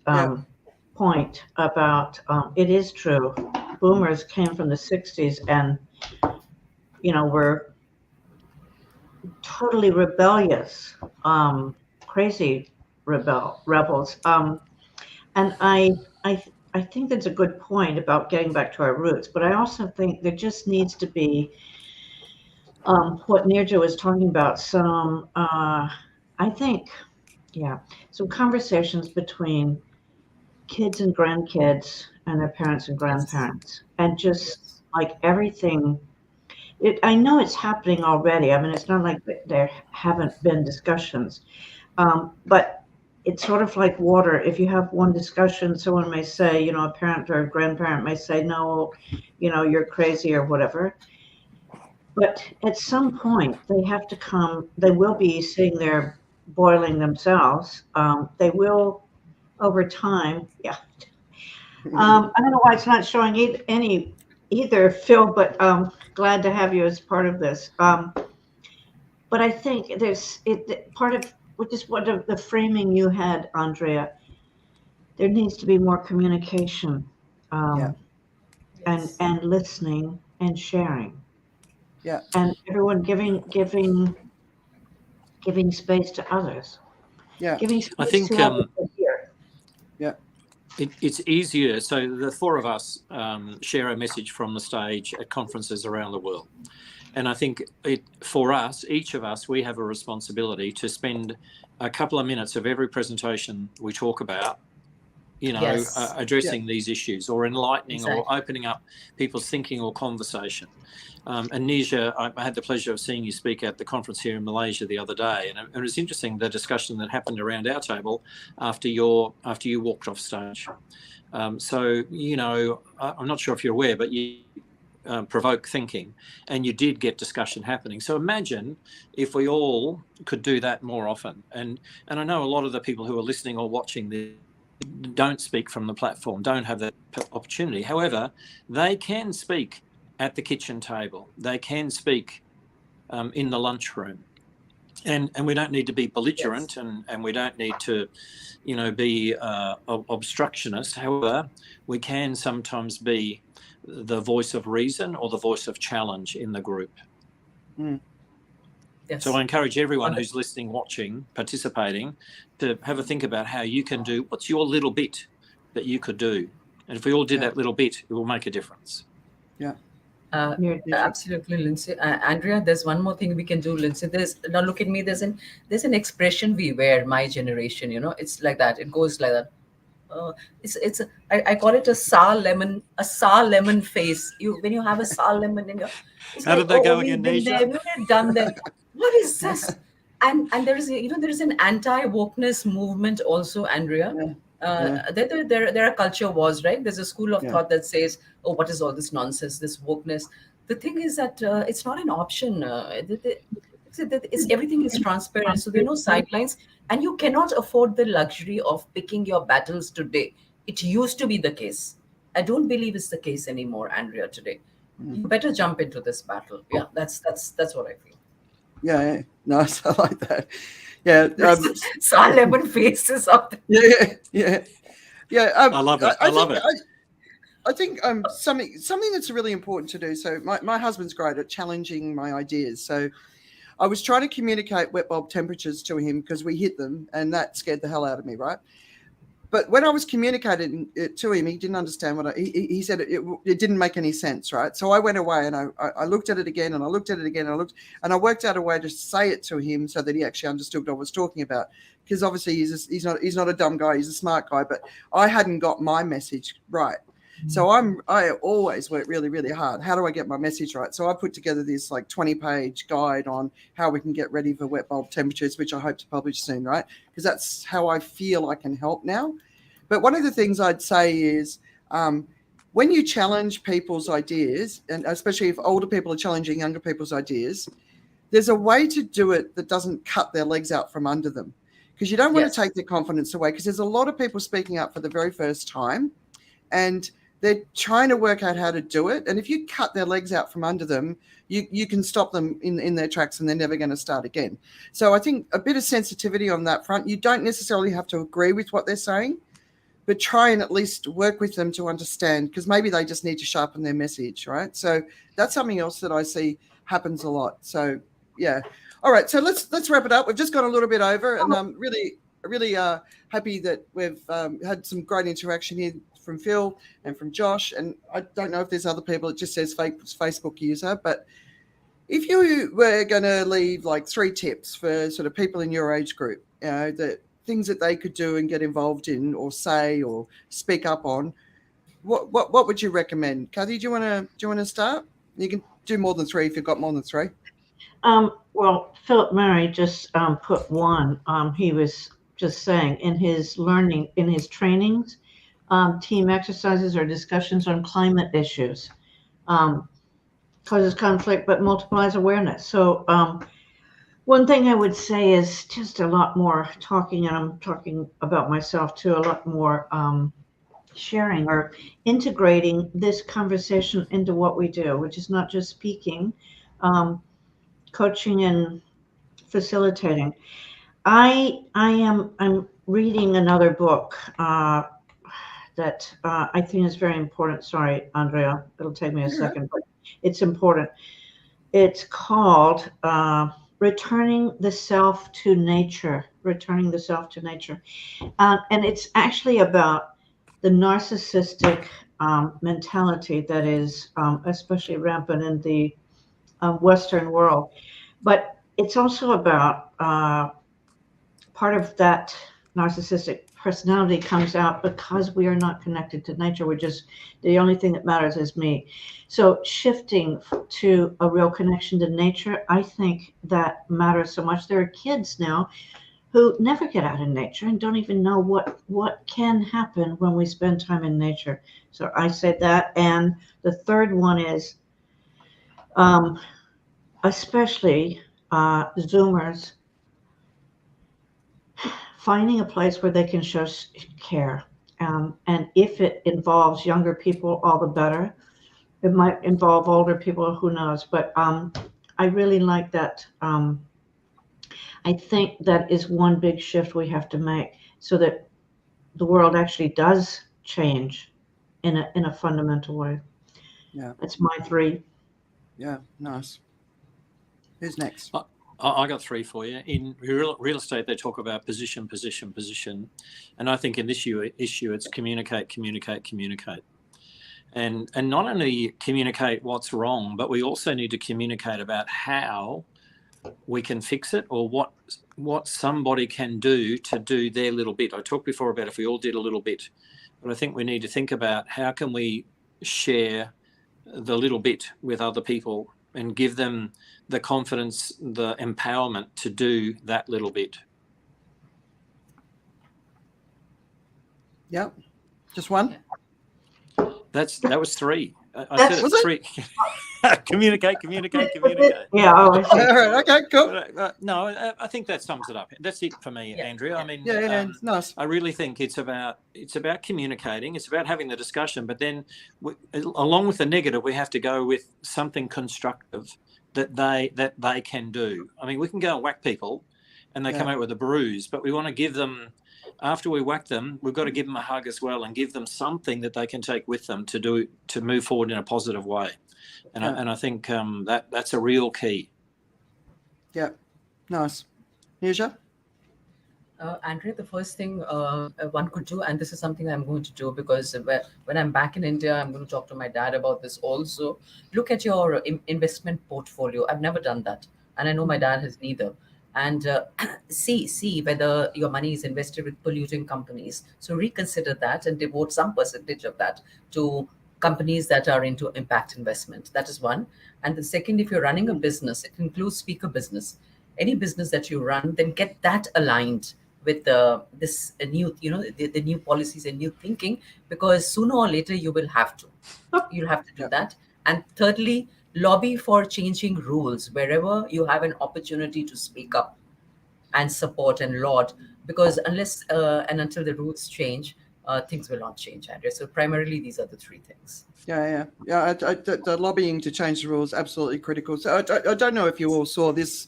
point about it is true. Boomers came from the 60s and, were totally rebellious, crazy rebels. And I think that's a good point about getting back to our roots. But I also think there just needs to be what Nirja was talking about. Some, I think, some conversations between kids and grandkids and their parents and grandparents, and just like everything. I know it's happening already. I mean, it's not like there haven't been discussions, but it's sort of like water. If you have one discussion, someone may say, a parent or a grandparent may say, no, you're crazy or whatever. But at some point, they have to come. They will be sitting there boiling themselves. They will, over time. Yeah. I don't know why it's not showing either, Phil, but glad to have you as part of this. But I think there's part of which is what the framing you had, Andrea. There needs to be more communication, and listening and sharing. Yeah. And everyone giving space to others. Yeah. Giving space I think to others here. Yeah. It's easier. So the four of us share a message from the stage at conferences around the world. And I think for us, each of us, we have a responsibility to spend a couple of minutes of every presentation we talk about, addressing these issues or enlightening or opening up people's thinking or conversation. And Nisha, I had the pleasure of seeing you speak at the conference here in Malaysia the other day, and it was interesting the discussion that happened around our table after you walked off stage. So I'm not sure if you're aware, but you provoke thinking, and you did get discussion happening. So imagine if we all could do that more often. And I know a lot of the people who are listening or watching this don't speak from the platform, don't have that opportunity. However, they can speak at the kitchen table. They can speak in the lunchroom. And we don't need to be belligerent, and we don't need to, be obstructionist. However, we can sometimes be the voice of reason or the voice of challenge in the group. Mm. Yes. So I encourage everyone who's listening, watching, participating, to have a think about how you can do, what's your little bit that you could do. And if we all did that little bit, it will make a difference. Yeah. Absolutely, Lindsay. Andrea, there's one more thing we can do, Lindsay. Now look at me. There's an expression we wear, my generation. It's like that. It goes like that. I call it a sour lemon face. When you have a sour lemon in your, how did that go again, Nisha? We've done that. What is this? And there is an anti-wokeness movement also, Andrea. There are culture wars, right? There's a school of thought that says, oh, what is all this nonsense, this wokeness? The thing is that it's not an option. Everything is transparent, so there are no sidelines, and you cannot afford the luxury of picking your battles today. It used to be the case. I don't believe it's the case anymore, Andrea, today. You better jump into this battle. Yeah, that's what I feel. Yeah, nice. I like that. Yeah, sour lemon faces up there. Yeah. I love it. I love it. I think something that's really important to do. So my husband's great at challenging my ideas. So I was trying to communicate wet bulb temperatures to him because we hit them, and that scared the hell out of me, right? But when I was communicating it to him, he didn't understand what he said. It didn't make any sense, right? So I went away and I looked at it again, and I looked at it again, and I worked out a way to say it to him so that he actually understood what I was talking about. Because obviously he's not a dumb guy, he's a smart guy, but I hadn't got my message right. So I always work really, really hard. How do I get my message right? So I put together this 20-page guide on how we can get ready for wet bulb temperatures, which I hope to publish soon, right? Because that's how I feel I can help now. But one of the things I'd say is when you challenge people's ideas, and especially if older people are challenging younger people's ideas, there's a way to do it that doesn't cut their legs out from under them. Because you don't want to take their confidence away, because there's a lot of people speaking up for the very first time, and they're trying to work out how to do it. And if you cut their legs out from under them, you can stop them in their tracks and they're never going to start again. So I think a bit of sensitivity on that front. You don't necessarily have to agree with what they're saying, but try and at least work with them to understand, because maybe they just need to sharpen their message, right? So that's something else that I see happens a lot. So yeah. All right. So let's wrap it up. We've just gone a little bit over, and I'm really happy that we've had some great interaction here from Phil and from Josh. And I don't know if there's other people. It just says Facebook user, but if you were going to leave like 3 tips for sort of people in your age group, the things that they could do and get involved in, or say, or speak up on, what would you recommend? Kathy, do you want to start? You can do more than 3 if you've got more than 3. Well, Philip Murray just put one. He was just saying in his trainings, team exercises or discussions on climate issues causes conflict but multiplies awareness. So one thing I would say is just a lot more talking, and I'm talking about myself too, a lot more sharing or integrating this conversation into what we do, which is not just speaking, coaching and facilitating. I'm reading another book that I think is very important. Sorry, Andrea, it'll take me a second, but it's important. It's called Returning the Self to Nature. And it's actually about the narcissistic mentality that is especially rampant in the Western world. But it's also about part of that narcissistic personality comes out because we are not connected to nature. We're just, the only thing that matters is me. So shifting to a real connection to nature, I think that matters so much. There are kids now who never get out in nature and don't even know what can happen when we spend time in nature. So I say that. And the third one is especially Zoomers, finding a place where they can show care. And if it involves younger people, all the better. It might involve older people, who knows. But I really like that. I think that is one big shift we have to make so that the world actually does change in a fundamental way. Yeah. That's my 3. Yeah, nice. Who's next? I got 3 for you. In real estate, they talk about position. And I think in this issue, it's communicate. And not only communicate what's wrong, but we also need to communicate about how we can fix it, or what somebody can do to do their little bit. I talked before about if we all did a little bit, but I think we need to think about how can we share the little bit with other people and give them the confidence, the empowerment to do that little bit. Yep. Just one? That was 3. I said it was 3. Communicate. Yeah. All right. Okay. Cool. No, I think that sums it up. That's it for me, Andrea. I mean, it's nice. I really think it's about communicating. It's about having the discussion, but then along with the negative, we have to go with something constructive that they can do. I mean, we can go and whack people, and they come out with a bruise, but we want to give them. After we whack them, we've got to give them a hug as well and give them something that they can take with them to move forward in a positive way. And I think that's a real key. Yeah, nice. Nisha? Andrea, the first thing one could do, and this is something I'm going to do because when I'm back in India, I'm going to talk to my dad about this also. Look at your investment portfolio. I've never done that. And I know my dad has neither. And see whether your money is invested with polluting companies. So reconsider that and devote some percentage of that to companies that are into impact investment. That is one. And the second, if you're running a business, it includes speaker business. Any business that you run, then get that aligned with this new, the new policies and new thinking, because sooner or later you'll have to do that. And thirdly, lobby for changing rules wherever you have an opportunity to speak up and support and laud, because unless and until the rules change, things will not change, Andrea. So primarily, these are the three things. Yeah. The lobbying to change the rules absolutely critical. So I don't know if you all saw this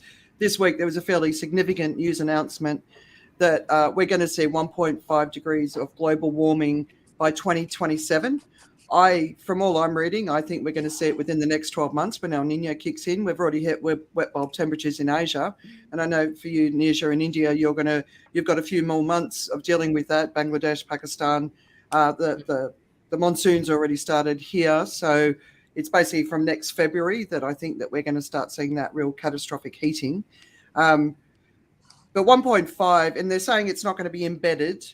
week. There was a fairly significant news announcement that we're going to see 1.5 degrees of global warming by 2027. From all I'm reading, I think we're going to see it within the next 12 months when El Nino kicks in. We've already hit wet bulb temperatures in Asia, and I know for you, Nisha, in India, you've got a few more months of dealing with that. Bangladesh, Pakistan, the monsoon's already started here, so it's basically from next February that I think that we're going to start seeing that real catastrophic heating. But 1.5, and they're saying it's not going to be embedded.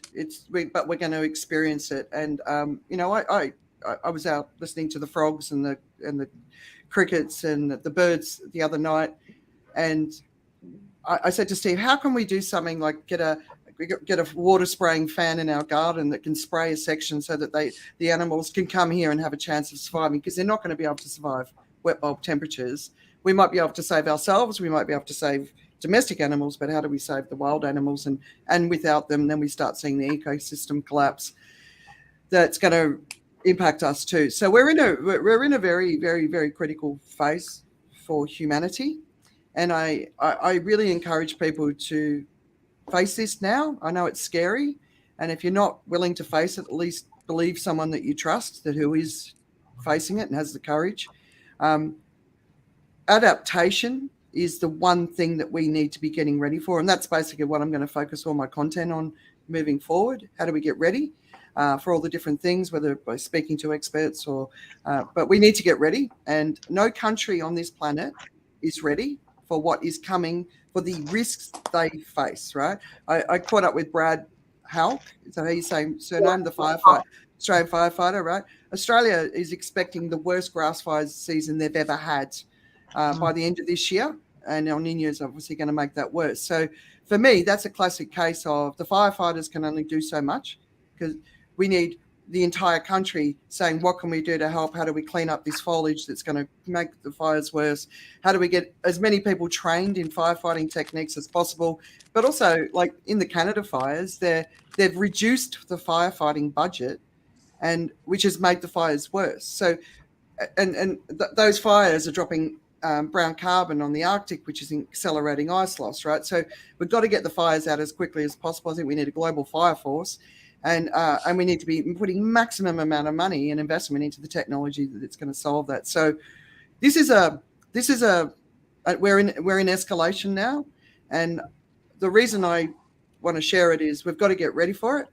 But we're going to experience it. And I was out listening to the frogs and the crickets and the birds the other night, and I said to Steve, "How can we do something like get a water spraying fan in our garden that can spray a section so that the animals can come here and have a chance of surviving, because they're not going to be able to survive wet bulb temperatures. We might be able to save ourselves. We might be able to save domestic animals, but how do we save the wild animals? And without them, then we start seeing the ecosystem collapse. That's going to impact us too. So we're in a very, very, very critical phase for humanity, and I really encourage people to face this now. I know it's scary, and if you're not willing to face it, at least believe someone that you trust who is facing it and has the courage. Adaptation is the one thing that we need to be getting ready for. And that's basically what I'm going to focus all my content on moving forward. How do we get ready for all the different things, whether by speaking to experts but we need to get ready. And no country on this planet is ready for what is coming, for the risks they face, right? I caught up with Brad Halk, is that how you say surname, the firefighter, Australian firefighter, right? Australia is expecting the worst grass fire season they've ever had by the end of this year, and El Nino is obviously going to make that worse. So for me, that's a classic case of the firefighters can only do so much, because we need the entire country saying, what can we do to help? How do we clean up this foliage that's going to make the fires worse? How do we get as many people trained in firefighting techniques as possible? But also, like in the Canada fires, they've reduced the firefighting budget, and which has made the fires worse. So, those fires are dropping brown carbon on the Arctic, which is accelerating ice loss, right? So we've got to get the fires out as quickly as possible. I think we need a global fire force, and we need to be putting maximum amount of money and investment into the technology that's going to solve that. So this is we're in escalation now, and the reason I want to share it is we've got to get ready for it.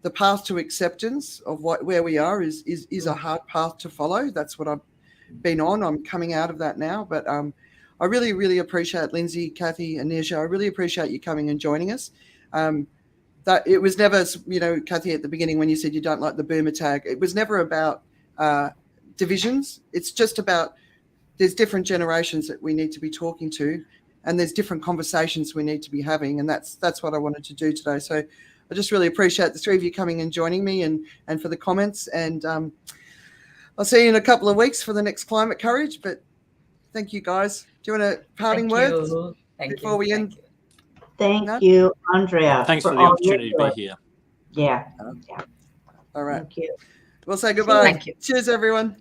The path to acceptance of where we are is a hard path to follow. That's what I've been on. I'm coming out of that now, but I really, really appreciate Lindsay, Kathy, and Nisha. I really appreciate you coming and joining us. That it was never, Kathy, at the beginning when you said you don't like the boomer tag, it was never about divisions. It's just about there's different generations that we need to be talking to, and there's different conversations we need to be having, and that's what I wanted to do today. So I just really appreciate the three of you coming and joining me, and for the comments, and I'll see you in a couple of weeks for the next Climate Courage. But thank you, guys. Do you want a parting words before we end? Thank you, Andrea. Thanks for the opportunity to be here. Yeah. All right. Thank you. We'll say goodbye. Thank you. Cheers, everyone.